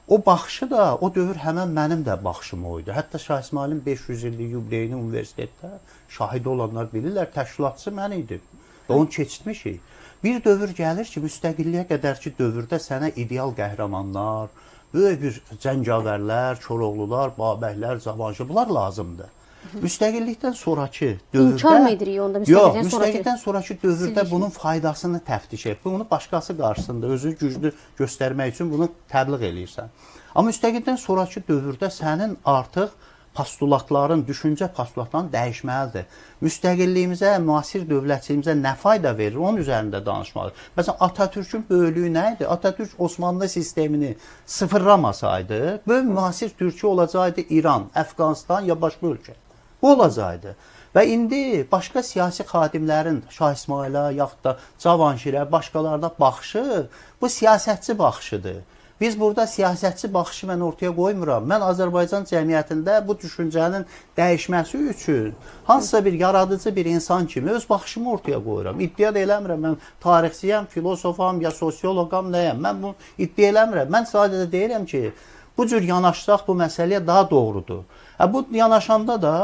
O baxışı da, o dövr həmən mənim də baxışım o idi. Hətta Şah İsmailin 500 illik yubileyini universitetdə şahidi olanlar bilirlər, təşkilatçısı mən idim. Və onu keçitmişik. Bir dövr gəlir ki, müstəqilliyə qədərki dövrdə sənə ideal qəhrəmanlar, böyük bir cəngavərlər, Koroğlular, Babəklər, Cavanşir, bunlar lazımdır. Müstəqillikdən sonraki dövrdə... İnkar mı edirik onda müstəqillikdən sonraki dövrdə bunun faydasını təftiş et. Bunu başqası qarşısında özü güclü göstərmək üçün bunu təbliğ eləyirsən. Amma müstəqillikdən sonraki dövrdə sənin artıq postulatların, düşüncə postulatların dəyişməlidir. Müstəqilliyimizə, müasir dövlətçiliyimizə nə fayda verir, onun üzərində danışmalıdır. Məsələn, Atatürkün böyüklüyü nə idi? Atatürk Osmanlı sistemini sıfırlamasaydı, böyük müasir Türkiyə olacaqdı İran, Əfqanistan ya başqa ölkə. Bu olacaqdı. Və indi başqa siyasi xadimlərin Şah İsmailə, yaxud da Cavanşirə, başqalarına baxışı, bu siyasətçi baxışıdır. Biz burada siyasətçi baxışı mən ortaya qoymuram. Mən Azərbaycan cəmiyyətində bu düşüncənin dəyişməsi üçün hansısa bir yaradıcı bir insan kimi öz baxışımı ortaya qoyuram. İddia da eləmirəm, mən tarixçiyəm, filosofam, ya sosioloqam, nəyəm. Mən bunu iddia eləmirəm. Mən sadəcə deyirəm ki, bu cür yanaşsaq bu məsələyə daha doğrudur. Bu yanaşanda da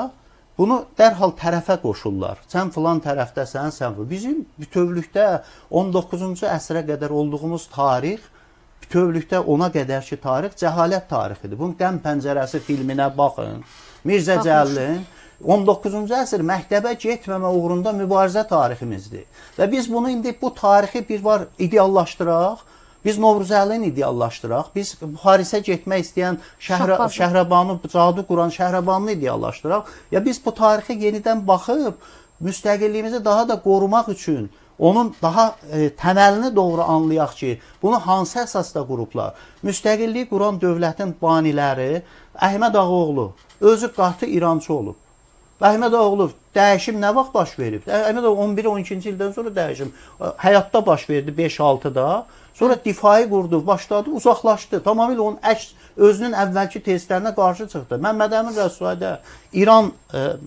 bunu dərhal tərəfə qoşurlar. Sən filan tərəfdəsən, sən filan. Bizim bütövlükdə 19-cu əsrə qədər olduğumuz tarix, bütövlükdə ona qədər ki, tarix cəhalət tarixidir. Bunun Qəm Pəncərəsi filminə baxın. Mirzə Cəlilin 19-cu əsr məktəbə getməmə uğrunda mübarizə tariximizdir. Və biz bunu indi bu tarixi bir var ideallaşdıraq. Biz Novruzəlini ideallaşdıraq. Biz Harisə getmək istəyən Şəhrəbanı, cadu quran Şəhrəbanını ideallaşdıraq. Ya biz bu tarixə yenidən baxıb müstəqilliyimizi daha da qorumaq üçün onun daha təməlini doğru anlayaq ki, bunu hansı əsasda qurublar? Müstəqilliyi quran dövlətin baniləri Əhməd Ağaoğlu özü qatı İrançı olub. Əhməd Ağaoğlu dəyişim nə vaxt baş verib? Əhməd Ağaoğlu 11-12-ci ildən sonra dəyişim həyatda baş verdi 5-6-da. Sonra difai qurdu, başladı, uzaqlaşdı. Tamamilə onun özünün əvvəlki tezlərinə qarşı çıxdı. Məhməd Əmin Rəsaidə İran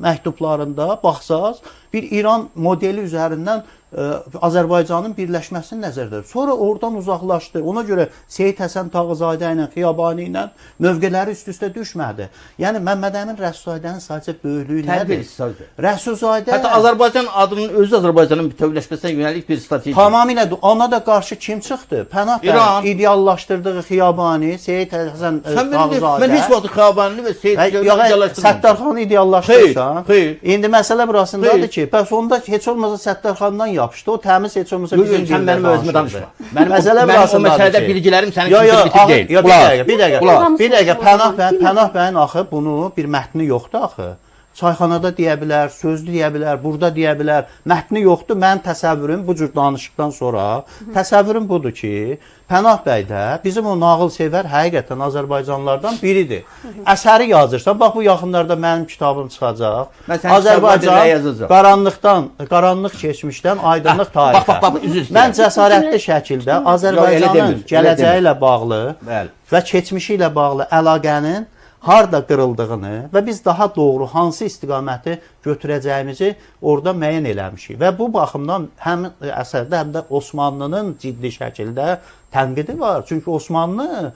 məktublarında baxsaz, bir İran modeli üzərindən Azərbaycanın birləşməsini nəzərdə. Sonra oradan uzaqlaşdı. Ona görə Seyid Həsən Tağızadə ilə, Xiyabani ilə mövqeləri üst-üstə düşmədi. Yəni Məmmədəmin Rəsulzadənin sadəcə böyüklüyü nədir? Rəsulzadə Hətta Azərbaycan adının özü Azərbaycanın bütövləşməsinə yönəlik bir strateji. Tamamilə ona da qarşı kim çıxdı? Pənah bəy ideallaşdırdığı Xiyabani, Seyid Həsən Tağızadə. Mən heç vaxt Xiyabanini və Seyid ideallaşdırmadım. Səttarxanı ideallaşdırırsan. Xeyr. İndi məsələ burasındadır ki, bəs onda heç olmasa Səttarxandan yapışdı. O təmiz heç olmasa bizim sən mənim özümə danışma. Məsələ o məsələdə bilgilərim sənin kimi bitik deyil. Bir dəqiqə, Pənah bəyin axı bunu bir mətni yoxdur axı. Çayxanada deyə bilər, sözlü deyə bilər, burada deyə bilər. Mətni yoxdur. Mənim təsəvvürüm bu cür danışıqdan sonra təsəvvürüm budur ki, Pənah bəy də bizim o nağıl sevər həqiqətən Azərbaycanlılardan biridir. Əsəri yazırsan, bax bu yaxınlarda mənim kitabım çıxacaq. Azərbaycan qaranlıq keçmişdən aydınlıq tarixə. Mən cəsarətli şəkildə Azərbaycanın gələcəyi ilə bağlı və keçmişi ilə bağlı əlaqənin harda qırıldığını və biz daha doğru hansı istiqaməti götürəcəyimizi orada müəyyən eləmişik. Və bu baxımdan həm əsərdə, həm də Osmanlının ciddi şəkildə tənqidi var. Çünki Osmanlı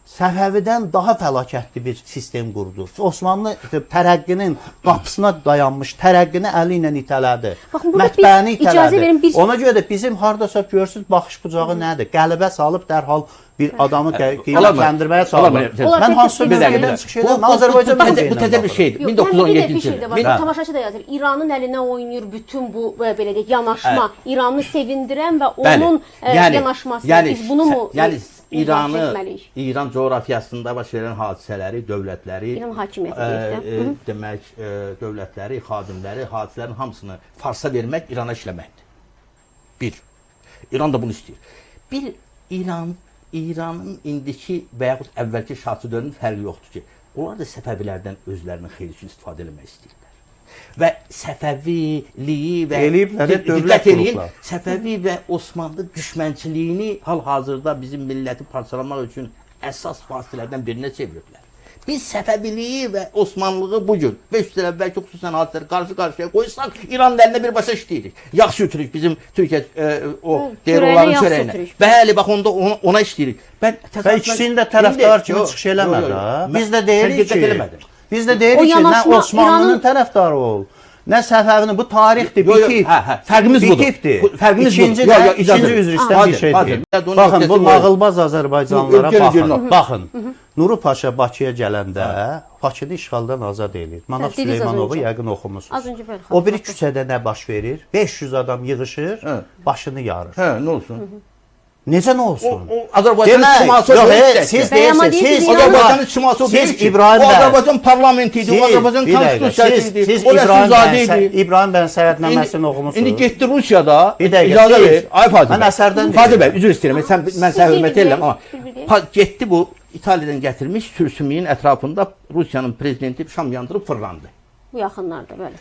Səfəvidən daha fəlakətli bir sistem qurdu. Osmanlı tərəqqinin qapısına dayanmış, tərəqqini əli ilə itələdi. Mətbəəni itələdi. Ona görə də bizim hardasa görürsünüz, baxış bucağı nədir? Qəlibə salıb dərhal bir adamı qiymətləndirməyə çalışır. Mən hansısa bir dəqiqədən çıxış edirəm. Azərbaycan bu təzə bir şeydir. 1917-ci ildə. Tamaşaçı da yazır. İranın əlinə oynayır bütün bu belə deyək yanaşma. İranı sevindirən və onun yanaşması. Biz bunu mu İran coğrafiyasında baş verən hadisələri, dövlətləri, İran hakimiyyəti demək, dövlətləri, xadimləri, hadisələrin hamısını farsa vermək İrana işləməkdir. Bir. İran da bunu istəyir. Bir, İranın indiki və yaxud əvvəlki şahsı dövrünün fərqi yoxdur ki, onlar da Səfəvilərdən özlərinin xeyri üçün istifadə etmək istəyirlər. Və Səfəviliyi və diqqət eləyin, Səfəvi və Osmanlı düşmənçiliyini hal-hazırda bizim milləti parçalamaq üçün əsas fasilələrdən birinə çeviriblər. Biz Səfəviliyi və Osmanlılığı bugün 500 il əvvəlki xüsusən hadisələri qarşı-qarşıya qoysaq, İranın əlinə birbaşa işləyirik. Yaxşı götürük bizim Türkiyə o deyirlərin çörəyinə. Bəli, bax ona işləyirik. Və ikisini də tərəfdar kimi çıxış eləmədi. Biz də deyirik ki, nə Osmanlının tərəfdarı ol, nə Səfəvinin, bu tarixdir, bitib. Fərqimiz budur. İkinci üzr istəyən bir şeydir. Baxın, bu nağılbaz Azərbaycanlılara baxın. Nuru Paşa Bakıya gələndə Bakını işğaldan azad edir. Manaf Süleymanovu yəqin oxumusunuz. O biri küçədə nə baş verir? 500 adam yığışır, başını yarır. Nə olsun? Necə nə olsun? Azərbaycanın çıxması o deyil. Siz deyirsiniz, Azərbaycanın çıxması o deyil ki. O Azərbaycan parlamenti idi, o Azərbaycan konstitusiyası idi, o Rəsulzadə idi. İbrahim bəyin səyahətnaməsini oxumusunuz. İndi getdi Rusiyada, icazə ver. Ay Fazil bəy. Mən əsərdən deyirəm. Fazil bəy, üzr istəyirəm, mən sənə hörmət edirəm, amma getdi bu İtaliyadan gətirmiş sürsümüyün ətrafında Rusiyanın prezidenti şam yandırıb fırlandı. Bu yaxınlarda, bəli.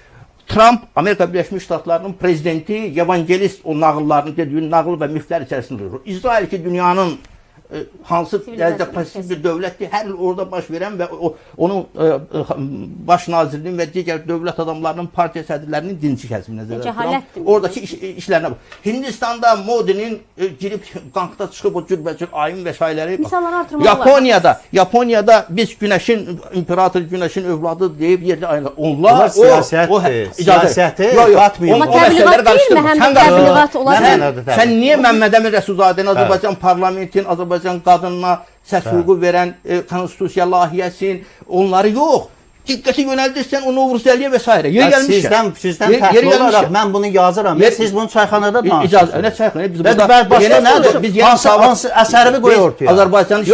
Trump, Amerika Birləşmiş Ştatlarının prezidenti, evangelist o nağıllarını dediyi nağıl və miflər içərisində durur. İsrail ki, dünyanın hansı dərəcədə pasiv bir dövlətdir, hər il orada baş verən və onun baş nazirinin və digər dövlət adamlarının partiya sədrlərinin dinçi kəsimi nəzərdə tuturam. Oradakı işlərinə bax. Hindistanda Modinin girib qankda çıxıb o cürbəcür ayın və şailəri. Yaponiyada biz günəşin, imperator günəşin övladı deyib yerdə ayınlar. Onlar siyasəti qatmıyor. Amma təbliğat deyilmi? Həm də təbliğat olar. Sən niyə Məmmədəmin Rəsulzadənin Azərbaycan parlamentin, Azərbaycan qadınına səs hüququ verən konstitusiya layihəsinin onları yox. Diqqəti yönəldirsən o Novruzəliyə və s. Sizdən fərqli olaraq mən bunu yazıram. Siz bunu çayxanada danışırsınız. Nə çayxanada? Biz başqa nədir? Hansı əsəri qoy ortaya? Azərbaycanın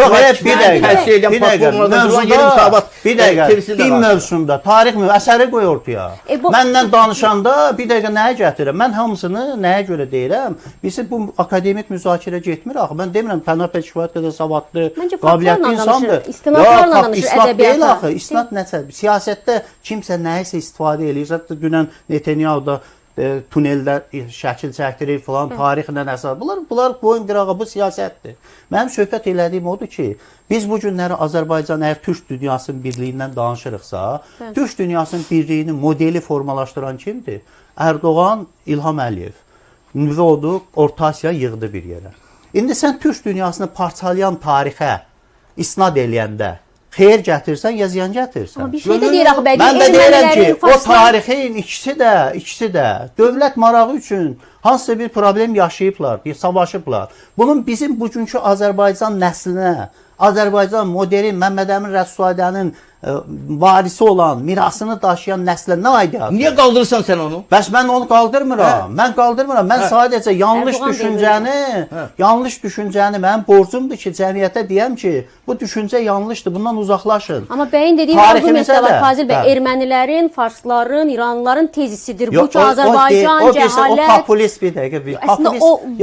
bir dəqiqə, din mövzusunda, tarix mövzusunda əsəri qoy ortaya. Məndən danışanda bir dəqiqə nəyə gətirirəm? Mən hamısını nəyə görə deyirəm? Biz bu akademik müzakirə getmir axı. Mən demirəm Pənah bəy kifayət qədər savadlı, qabiliyyətli insandır. İstinadlarla danışır ədəbiyyata. İstinad nəsə? Siyasətdə kimsə nəyisə istifadə eləyir. Hətta dünən Netanyahu da tuneldə şəkil çəkdirir falan, tarixlə əsas. Bunlar boyun qırağı, bu siyasətdir. Mənim söhbət elədiyim odur ki, biz bu günləri Azərbaycan əgər Türk dünyasının birliyindən danışırıqsa, Türk dünyasının birliyinin modeli formalaşdıran kimdir? Erdoğan, İlham Əliyev. nüvə odu Orta Asiya yığdı bir yerə. İndi sən türk dünyasını parçalayan tarixə isnad eləyəndə xeyir gətirsən ya ziyan gətirsən? Amma bir şey də deyir axı bəy. Mən də deyirəm ki, o tarixin ikisi də dövlət marağı üçün hansısa bir problem yaşayıblar, bir savaşıblar. Bunun bizim bugünkü Azərbaycan nəslinə, Azərbaycan modern Məmməd Əmin Rəsulzadənin varisi olan, mirasını daşıyan nəslə nə aidiyyatdır? Niyə qaldırırsan sən onu? Bəs mən onu qaldırmıram. Mən qaldırmıram. Mən sadəcə yanlış düşüncəni mənim borcumdur ki, cəmiyyətə deyəm ki, bu düşüncə yanlışdır. Bundan uzaqlaşın. Amma bəyin dediyi argument də var Fazil bəy. Ermənilərin, farsların, İranlıların tezisidir. Bu ki, Azərbaycan, cəhalət. O populist bir dəqiqə.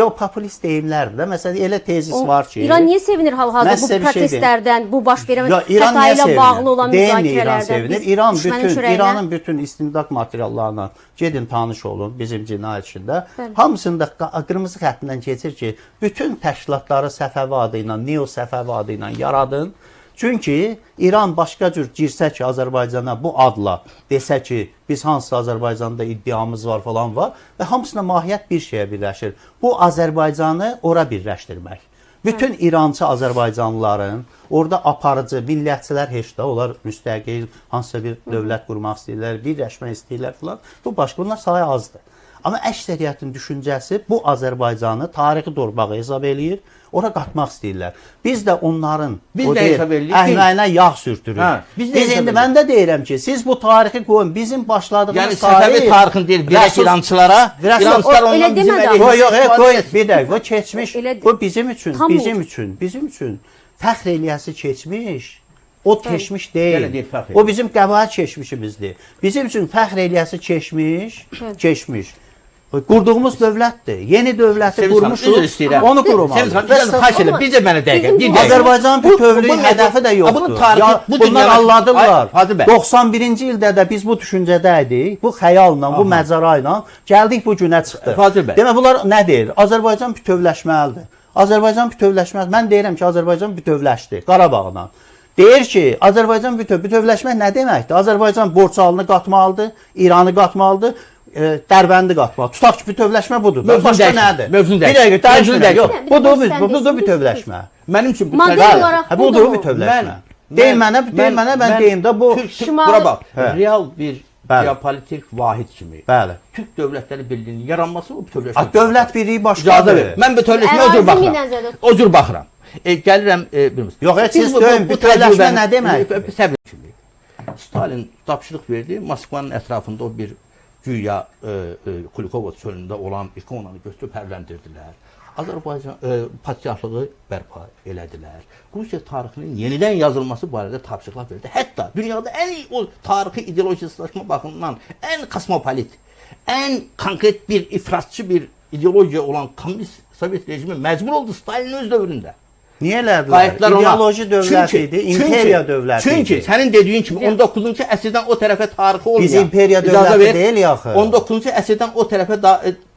Yox, populist deyimlərdir də. Məsələn, elə tezis var ki. İran niyə sevinir hal-hazırda bu protestlərdən, bu baş verən xəta ilə bağlı olan İran sevinir. İranın bütün istintaq materiallarına gedin tanış olun bizim cinayətçində. Hamısında qırmızı xəttindən keçir ki, bütün təşkilatları Səfəvi adı ilə, Neo Səfəvi adı ilə yaradın. Çünki İran başqa cür girsə ki, Azərbaycana bu adla desə ki, biz hansı Azərbaycanda iddiamız var falan var və hamısına mahiyyət bir şeyə birləşir. Bu Azərbaycanı ora birləşdirmək. Bütün İrançı Azərbaycanlıların orada aparıcı millətçilər heç də onlar müstəqil hansısa bir dövlət qurmaq istəyirlər, birləşmək istəyirlər falan. Bu başqa bunlar sayı azdır. Amma əksəriyyətin düşüncəsi bu Azərbaycanı tarixi torbağa hesab eləyir, ora qatmaq istəyirlər. Biz də onların əhnəyinə yağ sürtürük. Biz indi mən də deyirəm ki, siz bu tarixi qoyun, bizim başladığımız tarix... Yəni Səfəvi tarixini deyir, verək İrançılara, İrançılar ondan bizim əliyik. Yox, bir dəqiq, o keçmiş, bu bizim üçün fəxr eləyəsi keçmiş, o keçmiş deyil. O bizim qəbaət keçmişimizdir. Bizim üçün fəxr eləyəsi keçmiş. Qurduğumuz dövlətdir. Yeni dövləti qurmuşuq, onu qurumalıyıq. Bizə mənə dəqiq. Azərbaycanın bütövlüyü hədəfi də yoxdur. Bunlar anladılar. 91-ci ildə də biz bu düşüncədə idik. Bu xəyalla, bu məcara ilə gəldik bu günə çıxdıq. Demək, bunlar nə deyir? Azərbaycan bütövləşməlidir. Azərbaycan bütövləşməlidir. Mən deyirəm ki, Azərbaycan bütövləşdi Qarabağla. Deyir ki, Azərbaycan bütövləşmək nə deməkdir? Azərbaycan Borçalını qatmalıdır, İranı qatmalıdır, Dərbəndi qatmalı. Tutaq ki, bütövləşmə budur. Başqa nədir? Mövzun dəqiq. Bir dəqiqə, budur bütövləşmə. Mənim üçün budur bütövləşmə. Deyim mənə, mən deyim də bu... Bura bax, real bir geopolitik vahid kimi. Türk Dövlətləri Birliyinin yaranması o bütövləşmə. Dövlət birliyi başqadır. Mən bütövləşmə o cür baxıram. Gəlirəm, bilmirsiniz. Yox, siz söyün, bütövləşmə nə deməkdir? Səbir kimi. Stalin tapşırıq verdi, Moskvanın ətrafında o bir güya Kulikova çölündə olan ikonanı götürüb hərləndirdilər. Azərbaycan patriarxlığı bərpa elədilər. Rusiya tarixinin yenidən yazılması barədə tapşırıqlar verdi. Hətta dünyada ən o tarixi ideolojiyasılaşma baxımından ən kosmopolit, ən konkret bir ifratçı bir ideologiya olan komünist Sovet rejimi məcbur oldu Stalinin öz dövründə. Niyə elədilər? İdeoloji dövlət idi, imperiya dövləti idi. Çünki sənin dediyin kimi 19-cu əsrdən o tərəfə tarixi olmayan. Biz imperiya dövləti deyil yaxı. 19-cu əsrdən o tərəfə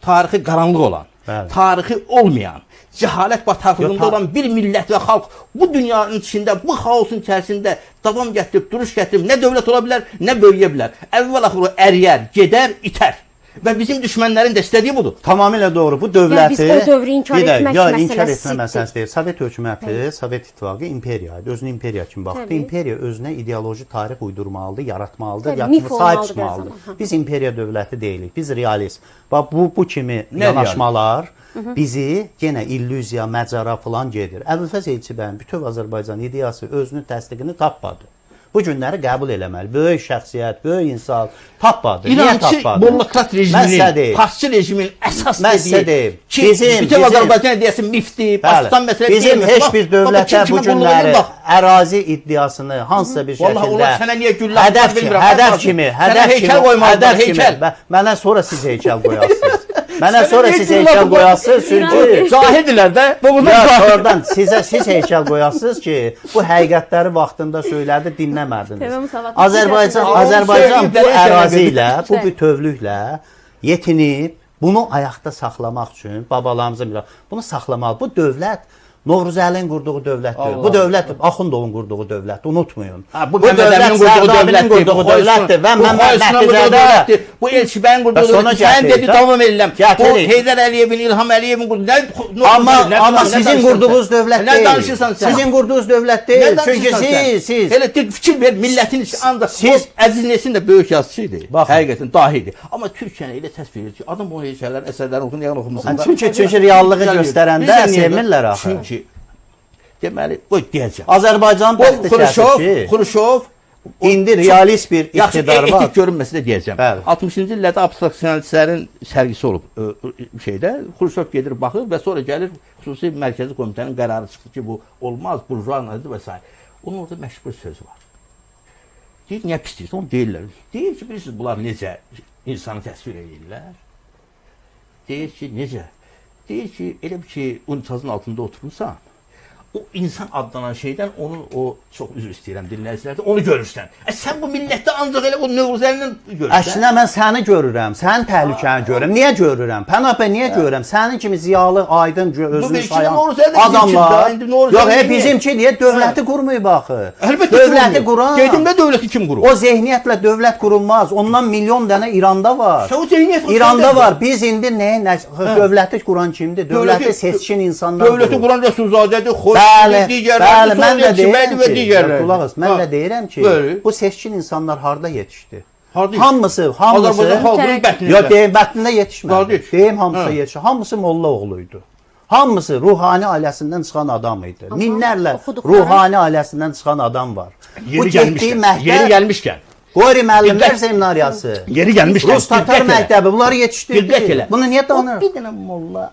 tarixi qaranlıq olan, tarixi olmayan, cəhalət bataqlığında olan bir millət və xalq bu dünyanın içində, bu xaosun içərisində davam gətirib, duruş gətirib, nə dövlət ola bilər, nə böyüyə bilər. Əvvəl-axırı əriyər, gedər, itər. Və bizim düşmənlərin də istədiyi budur. Tamamilə doğru. Bu dövləti... Biz o dövrü inkar etmək məsələsi. İnkar etmə məsələsi deyil. Sovet hökuməti, Sovet İttifaqı imperiya idi. Özünü imperiya kimi baxdı. İmperiya özünə ideoloji tarix uydurmalıdır, yaratmalıdır, sahib çıxmalıdır. Biz imperiya dövləti deyilik. Biz realist. Bu kimi yanaşmalar bizi yenə illüziya, məcara falan gedir. Əbülfəz Elçibəyin bütöv Azərbaycan ideyası özünün təsdiqini tapmadı. Bu günləri qəbul eləməli. Böyük şəxsiyyət, böyük insan tapmadı. Niyə tapmadı? Mollokrat rejiminin, pasçı rejimin əsas dediyi ki, bütün Azərbaycan ideyası mifdir, Pakistan məsələsi bizim heç bir dövlətə bu günləri ərazi iddiasını hansısa bir şəkildə hədəf kimi mənə sonra siz heykəl qoyarsınız. Mənə sonra siz heykəl qoyarsınız, çünki cahidilər də. Sonradan siz heykəl qoyarsınız ki, bu həqiqətləri vaxtında söylədi, dinləmədiniz. Azərbaycan bu ərazi ilə, bu bütövlüklə yetinib, bunu ayaqda saxlamaq üçün babalarımızın bunu saxlamalı. Bu dövlət Novruzəlinin qurduğu dövlət deyil. Bu dövlət Axundovun qurduğu dövlət. Unutmayın. Bu dövlət qurduğu dövlətdir və mən nəticədə bu Elçibəyin qurduğu dövlət. Sən dedi davam edirəm. Bu Heydər Əliyevin, İlham Əliyevin qurduğu. Amma sizin qurduğunuz dövlət deyil. Nə danışırsan sən? Sizin qurduğunuz dövlət deyil. Çünki siz elə fikir ver, millətin ancaq siz Əziz Nesin də böyük yazıçı idi. Həqiqətən dahi idi. Amma Türkiyəni elə təsvir edir ki, adam bu şeylər əsərlərini oxuyun, yəni oxumusunlar. Çünki reallığı göstərəndə sevmirlər axı. Çünki deməli, qoy deyəcəm. Azərbaycan bəxti Xruşov indi realist bir iqtidar var. Etik görünməsi də deyəcəm. 60-cı illərdə abstraksiyonistlərin sərgisi olub şeydə. Xruşov gedir, baxır və sonra gəlir xüsusi mərkəzi komitənin qərarı çıxdı ki, bu olmaz, burjuanizmdir və s. Onun orada məşhur sözü var. Deyir, niyə pis deyirsən? Onu deyirlər. Deyir ki, bilirsiniz, bunlar necə insanı təsvir edirlər? Deyir ki, necə? Deyir ki, elə bir ki, unitazın altında oturmuşsan, o insan adlanan şeydən onu çox üzr istəyirəm dinləyicilərdə, onu görürsən. Sən bu millətdə ancaq elə o Novruzəlinin görürsən. Əslində mən səni görürəm, sənin təhlükəni görürəm. Niyə görürəm? Pənah niyə görürəm? Sənin kimi ziyalı, aydın, özünü sayan adamlar. Yox, bizimki deyə dövləti qurmayıb axı. Dövləti quran. Gedimdə dövləti kim qurur? O zehniyyətlə dövlət qurulmaz. Ondan milyon dənə İranda var. O zehniyyət İranda var. Biz indi dövləti quran kimdir? Dövləti seçkin insanlar qurur. Dövləti quran Rəsulzadədir, Bəli, mən də deyirəm ki, qulaq as, mən də deyirəm ki, bu seçkin insanlar harda yetişdi? Hamısı, yox, deyim, bətnində yetişmədi. Deyim, hamısı yetişdi. Hamısı Molla oğluydu. Hamısı ruhani ailəsindən çıxan adam idi. Minlərlə ruhani ailəsindən çıxan adam var. Yeri gəlmişkən. Qori müəllimlər seminariyası. Yeri gəlmişkən. Rus Tatar məktəbi, bunları yetişdirdi. Bunu niyə danır? Bir dənə Molla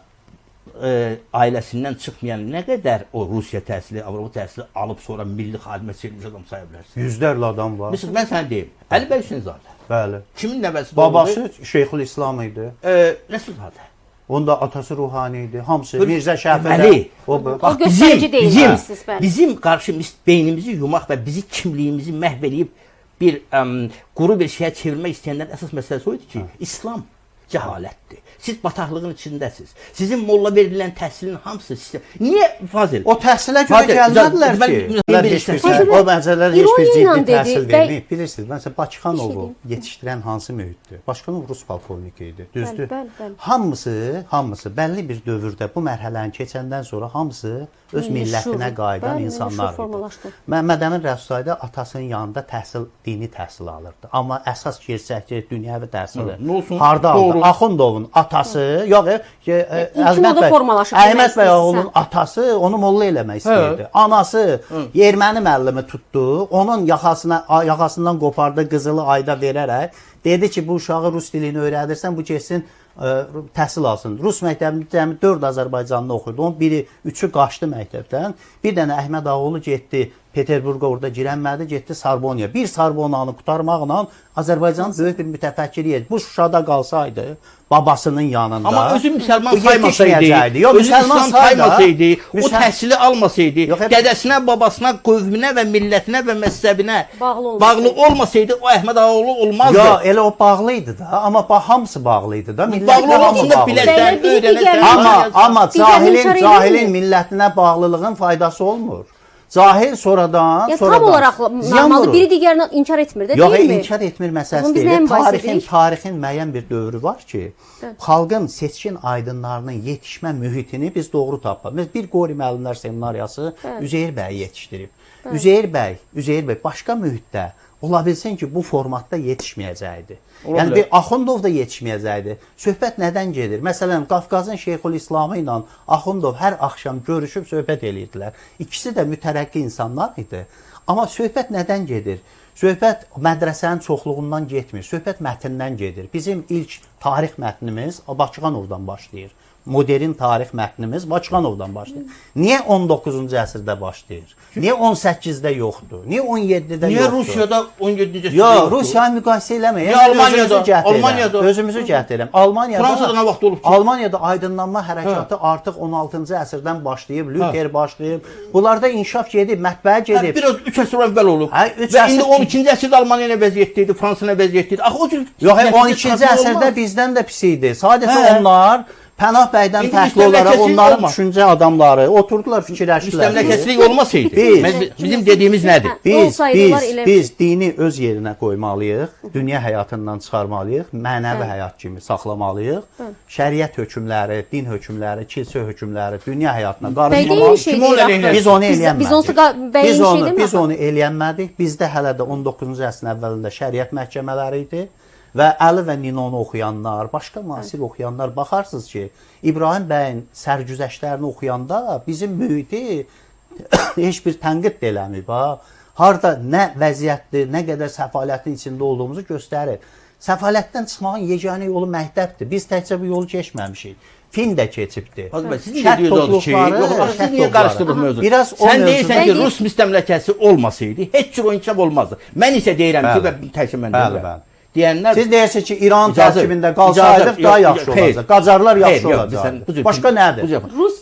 ailəsindən çıxmayan nə qədər o Rusiya təhsili, Avropa təhsili alıb sonra milli xadimə çevrilmiş adam saya bilərsin? Yüzlərlə adam var. Məsələn, mən sənə deyim, Əli bəy Hüseynzadə. Bəli. Kimin nəvəsi? Babası Şeyxülislam idi. Rəsulzadə. Onda atası ruhani idi. Hamısı Mirzə Şəfidə. O göstərici deyilmişsiniz. Bizim qarşımız beynimizi yumaq və bizi kimliyimizi məhv edib bir quru bir şeyə çevirmək istəyənlərin əsas məsələsi o idi ki, İslam cəhalətdir. Siz bataqlığın içindəsiniz. Sizin molla verilən təhsilin hamısı sizə. Niyə Fazil? O təhsilə görə gəlmədilər ki. O məsələlər heç bir ciddi təhsil verməyib. Bilirsiniz, məsələn, Bakıxanovu yetişdirən hansı mühitdir? Bakıxanov Rus polkovniki idi, düzdür? Hamısı bəlli bir dövrdə bu mərhələni keçəndən sonra hamısı öz millətinə qayıdan insanlar idi. Məhəmməd Rəsulzadə atasının yanında dini təhsil alırdı. Amma əsas gerçəkçi dünyəvi təhsili harda aldı? Axundovun atası, yox, Əhməd bəy oğlunun atası onu molla eləmək istəyirdi. Anası erməni müəllimi tutdu, onun yaxasından qopardı, qızılı ayda verərək dedi ki, bu uşağı rus dilini öyrədirsən, bu keçsin təhsil alsın. Rus məktəbində cəmi 4 Azərbaycanlı oxuydu. Onun biri, 3-ü qaçdı məktəbdən. Bir dənə Əhməd Ağoğlu getdi Peterburqa, orada girənmədi, getdi Sorbonaya. Bir Sorbonanı qutarmaqla Azərbaycanın böyük bir mütəfəkkiri idi. Bu Şuşada qalsaydı, babasının yanında. Amma özü müsəlman saymasaydı, özü İslam saymasaydı, o təhsili almasaydı, dədəsinə, babasına, qövmünə və millətinə və məzhəbinə bağlı olmasaydı, o Əhməd Ağaoğlu olmazdı. Yox, elə o bağlıydı da, amma hamısı bağlıydı da. Bağlı olmasında biləkdən, öyrənəsən. Amma cahilin millətinə bağlılığın faydası olmur. Cahil sonradan tam olaraq normaldır. Biri digərini inkar etmir də, deyilmi? Yox, inkar etmir məsələsi deyil. Tarixin müəyyən bir dövrü var ki, xalqın seçkin aydınlarının yetişmə mühitini biz doğru tapaq. Bir Qori müəllimlər seminariyası Üzeyir bəyi yetişdirib. Üzeyir bəy başqa mühitdə ola bilsin ki, bu formatda yetişməyəcəkdi. Yəni bir Axundov da yetişməyəcəkdi. Söhbət nədən gedir? Məsələn, Qafqazın Şeyxülislamı ilə Axundov hər axşam görüşüb söhbət edirdilər. İkisi də mütərəqqi insanlar idi. Amma söhbət nədən gedir? Söhbət mədrəsənin çoxluğundan getmir. Söhbət mətndən gedir. Bizim ilk tarix mətnimiz Bakıxanovdan başlayır. Modern tarix mətnimiz Bakıxanovdan başlayır. Niyə 19-cu əsrdə başlayır? Niyə 18-də yoxdur? Niyə 17-də yoxdur? Niyə Rusiyada 17-ci əsrdə yoxdur? Yox, Rusiyanı müqayisə eləməyin. Almaniyada. Özümüzü gətirirəm. Fransada nə vaxt olub ki? Almaniyada aydınlanma hərəkatı artıq 16-cı əsrdən başlayıb, Luther başlayıb. Bunlarda inkişaf gedib, mətbəə gedib. Biraz 3 əsr əvvəl olub. Və indi 12-ci əsrdə Almaniya nə vəziyyətdə idi, Fransa nə vəziyyətdə idi? Yox, 12-ci əsrdə bizdən də pis idi. Sadəcə onlar Pənah bəydən İndi fərqli olaraq müstəmləkəçilik onların olmaz. düşüncə adamları oturdular, fikirləşdilər. Müstəmləkəçilik olmasaydı, bizim dediyimiz nədir? Biz dini öz yerinə qoymalıyıq, dünya həyatından çıxarmalıyıq, mənəvi həyat kimi saxlamalıyıq. Şəriət hökmləri, din hökmləri, kilsə hökmləri dünya həyatına qarışmamalıyıq. Biz onu eləyənmədik. Biz onu eləyənmədik. Bizdə hələ də 19-cu əsrin əvvəlində şəriət məhkəmələri idi. Və Əli və Ninonu oxuyanlar, başqa müasir oxuyanlar baxarsınız ki, İbrahim bəyin sərgüzəştlərini oxuyanda bizim mühiti heç bir tənqid də eləməyib. Harada nə vəziyyətdir, nə qədər səfalətin içində olduğumuzu göstərir. Səfalətdən çıxmağın yeganə yolu məktəbdir. Biz təkcə bu yolu keçməmişik. Film də keçibdir. Sizin dediğiniz oldu ki, siz niye qarışdırdınız mövzunu? Sen deyirsən ki, Rus müstəmləkəsi olmasaydı, heç cür o inkişaf olmazdı. Mən isə deyirəm ki, və təkcə mən deyirəm. Deyənlər, siz deyirsiniz ki, İran tərkibində qalsaydıq daha yaxşı olacaq. Qacarlar yaxşı olacaq. Başqa nədir?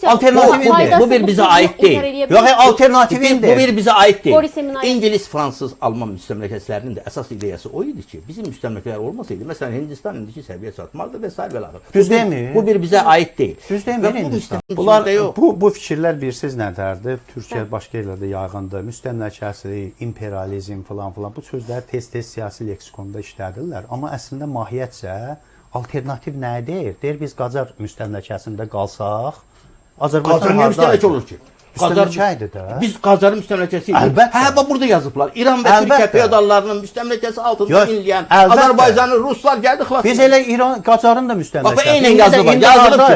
Alternativindir. Bu bir bizə aid deyil. Yox, alternativindir. Bu bir bizə aid deyil. İngiliz, Fransız, Alman müstəmləkəçilərinin də əsas ideyası o idi ki, bizim müstəmləkələr olmasaydı, məsələn, Hindistan indiki səviyyə çatmazdı və s. və s. Düz demir. Bu bir bizə aid deyil. Düz demir Hindistan. Bu fikirlər birsiz nələrdir? Türkiyə başqa yerlərdə yayğındır. Müstəmləkəçilik, imperializm filan filan bu sözlər tez-tez siyasi leksikonda işlədir. Amma əslində mahiyyətcə alternativ nə deyir? Deyir, biz Qacar müstəmləkəsində qalsaq, Qacar niyə müstəmləkə olur ki? Müstəmləkə idi də. Biz Qacarın müstəmləkəsiyik. Əlbəttə. Hə, burada yazıblar. İran və Türkiyə feodallarının müstəmləkəsi altında inləyən Azərbaycanı ruslar gəldi xilas. Biz elə İran, Qacarın da müstəmləkəsi. Bax, eynən yazılıb. Yazılıb ki,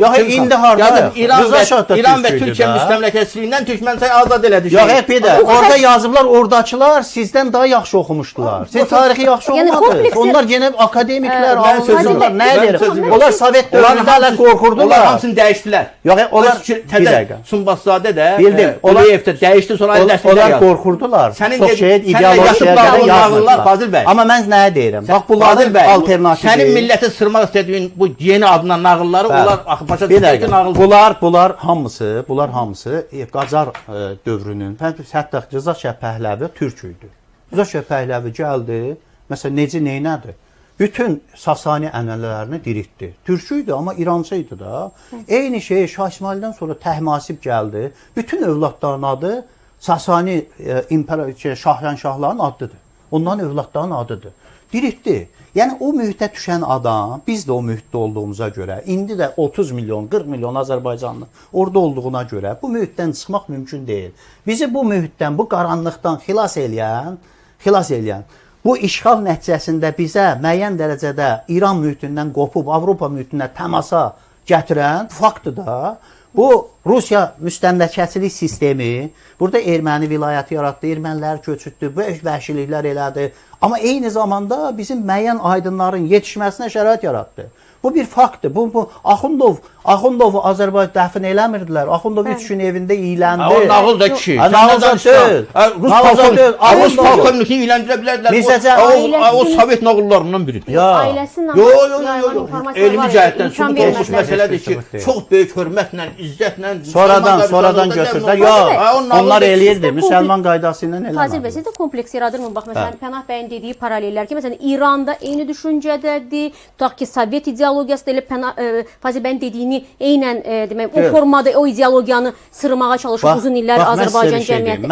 yox, indi harada? İran və Türkiyə müstəmləkəsiliyindən Türkmənçay azad elədi. Yox, bir də orada yazıblar, oradakılar sizdən daha yaxşı oxumuşdular. Siz tarixi yaxşı oxumadınız. Onlar yenə akademiklər, alıcılar, nə edir? Onlar Sovet dövründə hələ qorxurdular. Onlar hamısını dəyişdilər. Yox, onlar Sunbazzadə də Quliyevdə dəyişdi, sonra dəstəklər yazdı. Onlar qorxurdular. Çox şeyət ideologiyaya yazmışlar. Amma mən nəyə deyirəm? Bax, bunların alternativi. Sənin milləti sırmaq istədiyin bu yeni adına nağılları, onlar başa düşür ki, nağıl. Bunlar hamısı Qacar dövrünün, hətta Rıza Şah Pəhləvi türk idi. Rıza Şah Pəhləvi gəldi, məsələn, necə neynədir? Bütün Sasani ənənələrini diritdi. Türkü idi, amma İrancı idi da. Eyni şey Şah İsmaildən sonra Təhmasib gəldi. Bütün övladların adı Sasani şahların adıdır. Onların övladların adıdır. Diritdi. Yəni o mühitə düşən adam, biz də o mühitdə olduğumuza görə, indi də 30 milyon, 40 milyon Azərbaycanlı orada olduğuna görə bu mühitdən çıxmaq mümkün deyil. Bizi bu mühitdən, bu qaranlıqdan xilas eləyən, bu işğal nəticəsində bizə müəyyən dərəcədə İran mühitindən qopub Avropa mühitinə təmasa gətirən faktdır da. Bu Rusiya müstəmləkəçilik sistemi, burada erməni vilayəti yaratdı, erməniləri köçütdü, böyük vəhşiliklər elədi. Amma eyni zamanda bizim müəyyən aydınların yetişməsinə şərait yaratdı. Bu bir faktdır. Bu Axundovu Azərbaycan dəfn eləmirdilər. Axundov 3 gün evində iyləndi. O nağıl da kişi. Nağıl da deyil. Rus polkovniki iyləndirə bilərdilər. O Sovet nağıllarından biridir. Yox. Elmi cəhətdən sübut olmuş məsələdir ki, çox böyük hörmətlə, izzətlə sonradan götürdülər. Yox, onlar eləyirdi. Müsəlman qaydası ilə eləmədilər. Fazil bəy, siz də kompleks yaradırmı? Bax, məsələn, Pənah bəyin dediyi paralellər ki, məsələn, İranda eyni düşüncədədir. Tutaq ki, Sovet ideologiyası da elə Fazil bəyin dediyini eynən demək, o formada o ideologiyanı sırmağa çalışır uzun illər Azərbaycan cəmiyyəti.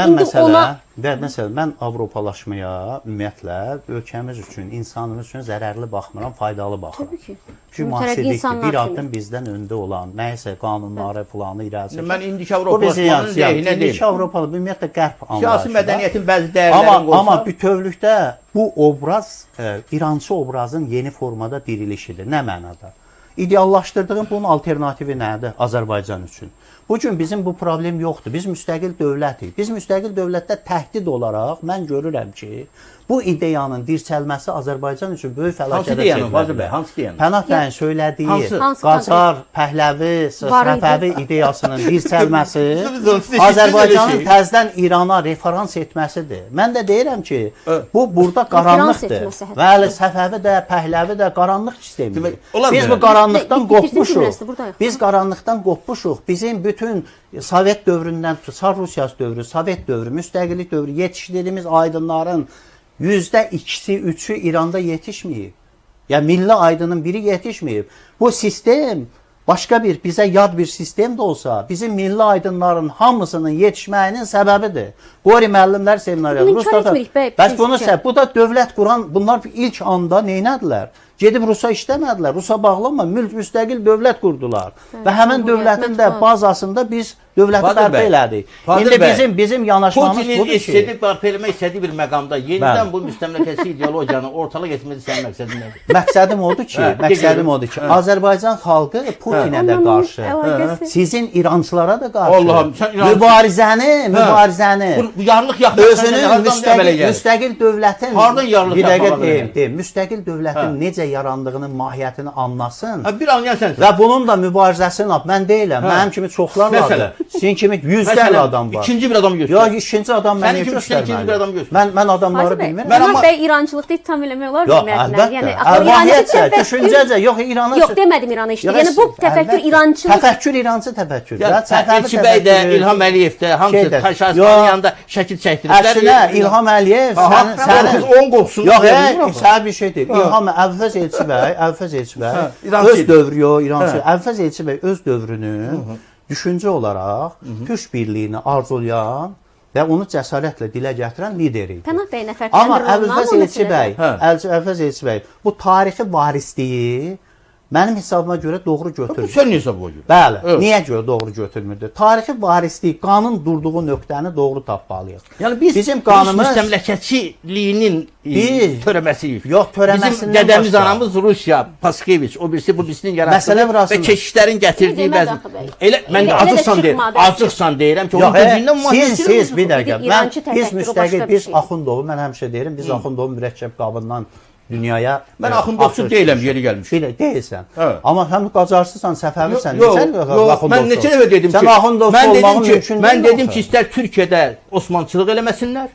Məsələn, mən Avropalaşmaya ümumiyyətlə ölkəmiz üçün, insanımız üçün zərərli baxmıram, faydalı baxıram. Təbii ki. Çünki müasirlikdir, bir addım bizdən öndə olan, nəyəsə qanunları filanı irəlisə. Mən indiki Avropalaşmanın lehinə deyil. İndiki Avropalı ümumiyyətlə qərb anlayışı. Siyasi mədəniyyətin bəzi dəyərlərini qoysa. Amma bütövlükdə bu obraz, İrançı obrazın yeni formada dirilişidir. Nə mənada? İdeallaşdırdığım bunun alternativi nədir Azərbaycan üçün? Bugün bizim bu problem yoxdur. Biz müstəqil dövlətik. Biz müstəqil dövlətdə təhdid olaraq mən görürəm ki, bu ideyanın dirçəlməsi Azərbaycan üçün böyük fəlakətə çevrilir. Hansı deyənim? Pənah bəyin söylədiyi Qacar, Pəhləvi, Səfəvi ideyasının dirçəlməsi Azərbaycanın təzədən İrana referans etməsidir. Mən də deyirəm ki, bu burada qaranlıqdır. Bəli, Səfəvi də, Pəhləvi də qaranlıq sistemidir. Biz bu qaranlıqdan qopmuşuq. Biz qaranlıqdan qopmuşuq. Bizim bütün Sovet dövründən, Çar Rusiyası dövrü, Sovet dövrü, müstəqillik dövrü yetişdirdiyimiz aydınların %2-si, 3-ü İranda yetişməyib. Yəni milli aydının biri yetişməyib. Bu sistem başqa bir bizə yad bir sistem də olsa, bizim milli aydınların hamısının yetişməyinin səbəbidir. Qori müəllimlər seminariya. Bunu inkar etmirik bəy. Bəs bunu bu da dövlət quran, bunlar ilk anda neynədilər? Gedib Rusa işləmədilər. Rusa bağlanma, müstəqil dövlət qurdular. Və həmin dövlətin də bazasında biz dövləti bərpa elədik. İndi bizim yanaşmamız Putinin budur ki, istediyi bərpa eləmək istədiyi bir məqamda yenidən bu müstəmləkəçi ideologiyanı ortala getməli sənin məqsədin nədir? Məqsədim odur ki, Azərbaycan xalqı Putinə də qarşı, sizin İrançılara da qarşı Allahım, sən İrançı mübarizəni bu yarlıq yapmaq özünün müstəqil dövlətin hardan yarlıq yapmaq? Müstəqil dövlətin necə yarandığının mahiyyətini anlasın. Bir anlayan sənsən. Və bunun da mübarizəsini mən deyiləm. Mənim kimi çoxlar vardır. Sizin kimi yüzlərlə adam var. İkinci bir adam göstər. Yox, ikinci adam mənə göstərməli. İkinci bir adam göstər. Mən adamları bilmirəm. Mən bəy İrançılıqda ittiham eləmək olar mı ümumiyyətlə? Yəni əlbəttə, düşüncəcə, yox İranı. Yox demədim İranı işte. Yəni bu təfəkkür İrançılıq. Təfəkkür İrançı təfəkkür. Elçi bəy də, İlham Əliyev də hamısı Taşarspanın yanında şəkil çəkdiriblər. Əslində İlham Əliyev sənin 10 qoxsun. Yox, sənə bir şey deyim. İlham Əvfəz Elçi bəy, öz dövrü, İrançı. Əvfəz Elçi bəy öz dövrünü düşüncə olaraq Türk birliyini arzulayan və onu cəsarətlə dilə gətirən lider idi. Pənah bəy nə Amma fərqləndirir? Əvfəz Elçi bəy bu tarixi varisliyi mənim hesabıma görə doğru götürmür. Sən niyə hesab qoyursun? Bəli, niyə görə doğru götürmürdü? Tarixi varislik, qanun durduğu nöqtəni doğru tapmalıyıq. Yəni biz bizim qanımız müstəmləkəçiliyinin törəməsiyik. Yox, törəməsindən bizim dədəmiz anamız Rusiya, Paskeviç, o birisi bu birisinin yaratdığı və keşişlərin gətirdiyi bəzi. Elə mən də açıqsan deyirəm ki, onun dediyindən siz bir dəqiqə. Biz müstəqil, biz Axundovu, mən həmişə deyirəm, biz Axundovu mürəkkəb qabından dünyaya mən Axundovçu deyiləm, yeri gəlmiş. Deyilsən. Amma həm qacarsızsan, səfəvisən. Mən neçə dəfə dedim ki, mən dedim ki, istər Türkiyədə Osmançılıq eləməsinlər,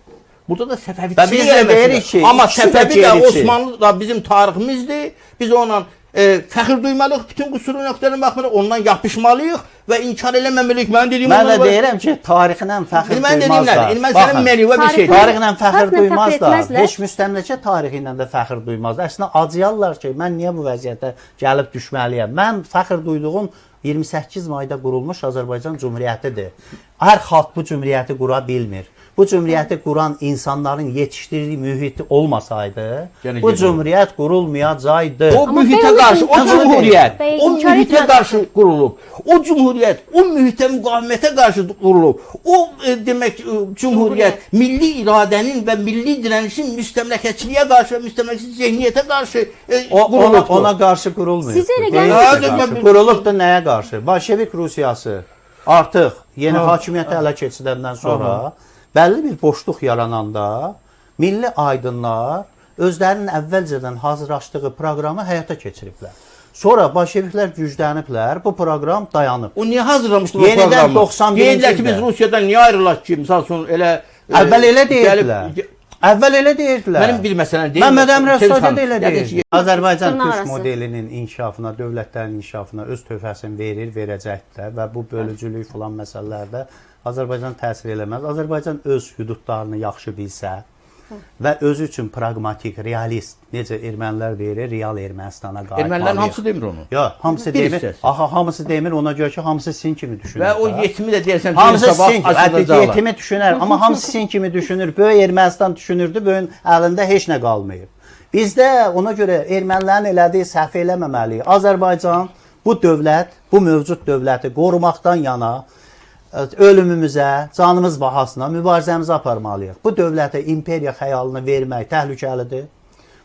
burada da Səfəviçilik eləməsinlər. Amma Səfəvi də Osmanlı da bizim tariximizdir. Biz onunla fəxr duymalıyıq, bütün qüsuru nöqtələrə baxmayaraq ondan yapışmalıyıq və inkar eləməməliyik. Mən də deyirəm ki, tarixinə fəxr duymazlar. Mən sənin məliyyə bir şeydir. Tarixlə fəxr duymazlar. Heç müstəmləkə tarixi ilə də fəxr duymazlar. Əslində acıyarlar ki, mən niyə bu vəziyyətə gəlib düşməliyəm? Mən fəxr duyduğum 28 mayda qurulmuş Azərbaycan Cümhuriyyətidir. Hər xalq bu cümhuriyyəti qura bilmir. Bu cümhuriyyəti quran insanların yetişdirdiyi mühiti olmasaydı, bu cümhuriyyət qurulmayacaqdı. O mühitə qarşı, o mühitə qarşı qurulub. O cümhuriyyət, o mühitə müqavimətə qarşı qurulub. O demək cümhuriyyət milli iradənin və milli dirənişin müstəmləkəçiliyə qarşı və müstəmləkəçi zehniyyətə qarşı qurulubdur. Ona qarşı qurulmuyor. Sizə elə gəlir qurulubdur nəyə qarşı? Bolşevik Rusiyası artıq yeni hakimiyyəti ələ keçirəndən sonra bəlli bir boşluq yarananda milli aydınlar özlərinin əvvəlcədən hazırlaşdığı proqramı həyata keçiriblər. Sonra bolşeviklər gücləniblər, bu proqram dayanıb. O niyə hazırlamışdı bu proqramı? Yenidən 91-ci deyirlər ki, biz Rusiyadan niyə ayrılaq ki, misal üçün elə əvvəl elə deyirdilər. Mənim bir məsələn deyim. Məmməd Əmir Əfsadiyə də elə deyir. Azərbaycan Türk modelinin inkişafına, dövlətlərin inkişafına öz töhfəsini verir, verəcəkdir və bu bölücülük filan məsələlərdə Azərbaycan təsir eləməz. Azərbaycan öz hüdudlarını yaxşı bilsə və özü üçün praqmatik, realist, necə ermənilər deyir, real Ermənistana qayıtmalıyıq. Ermənilərin hamısı demir onu. Yox, hamısı demir. Hamısı demir, ona görə ki, hamısı sizin kimi düşünür. Və o yetimi də deyərsən, hamısı sizin kimi, yetimi düşünər, amma hamısı sizin kimi düşünür. Böyük Ermənistan düşünürdü, böyün əlində heç nə qalmayıb. Bizdə ona görə ermənilərin elədiyi səhv eləməməliyik. Azərbaycan bu dövlət, bu mövcud dövləti qorumaqdan yana ölümümüzə, canımız bahasına mübarizəmizi aparmalıyıq. Bu dövlətə imperiya xəyalını vermək təhlükəlidir.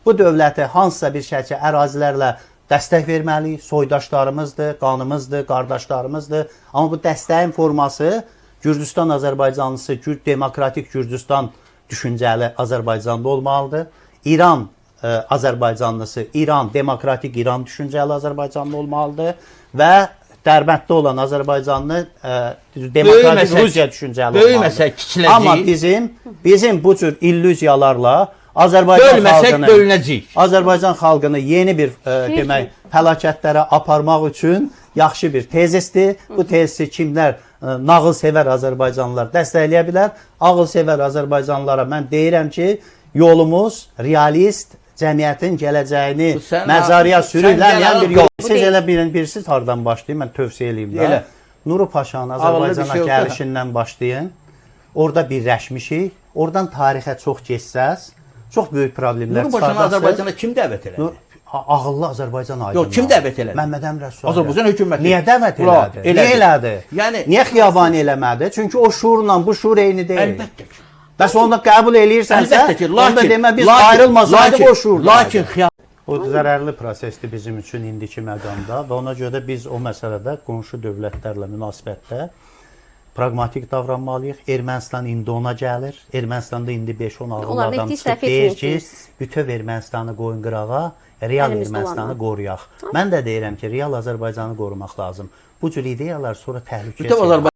Bu dövlətə hansısa bir şəkildə ərazilərlə dəstək verməliyik. Soydaşlarımızdır, qanımızdır, qardaşlarımızdır. Amma bu dəstəyin forması Gürcüstan Azərbaycanlısı, demokratik Gürcüstan düşüncəli Azərbaycanda olmalıdır. İran Azərbaycanlısı, demokratik İran düşüncəli Azərbaycanlı olmalıdır və Dərbənddə olan Azərbaycanlı demokratik Rusiya düşüncəli olmalıdır. Amma bizim bu cür illüziyalarla Azərbaycan xalqını yeni bir demək fəlakətlərə aparmaq üçün yaxşı bir tezisdir. Bu tezisi kimlər nağıl sevər Azərbaycanlılar dəstəkləyə bilər. Ağıl sevər Azərbaycanlılara mən deyirəm ki, yolumuz realist, cəmiyyətin gələcəyini Sən- məzarıya sən sürüklənən bir general- yol. Bu Siz deyil. elə bilirsiniz hardan başlayım, mən tövsiyə eləyim də. Elə. Nuru Paşanın Ağıllı bir Azərbaycana şey olsa- gəlişindən başlayın. Orada birləşmişik. Oradan tarixə çox keçsəz, çox böyük problemlər Nuru Paşanı Azərbaycana kim dəvət elədi? Ağıllı Azərbaycan aydınları. Yox, kim dəvət elədi? Məmməd Əmrə Suadə. Azərbaycan hökuməti. Niyə dəvət Ulan, elədi? Niyə elədi? Yəni- Niyə Xiyabani eləmədi? Çünki o şuurla bu şuur eyni deyil. Əlbəttə ki. Bəs onu qəbul eləyirsənsə, Əlbəttə ki, onda demə biz ayrılmasaydı o şuurda. Lakin O zərərli prosesdir bizim üçün indiki məqamda və ona görə də biz o məsələdə qonşu dövlətlərlə münasibətdə praqmatik davranmalıyıq. Ermənistan indi ona gəlir. Ermənistanda indi 5-10 ağıllı Onların adam heç çıxıb səhv deyir ki, etmiyorsunuz. bütöv Ermənistanı qoyun qırağa, real Əlimizdə Ermənistanı olanlar. qoruyaq. Mən də deyirəm ki, real Azərbaycanı qorumaq lazım. Bu cür ideyalar sonra təhlükəyə Bütöv çevrilir.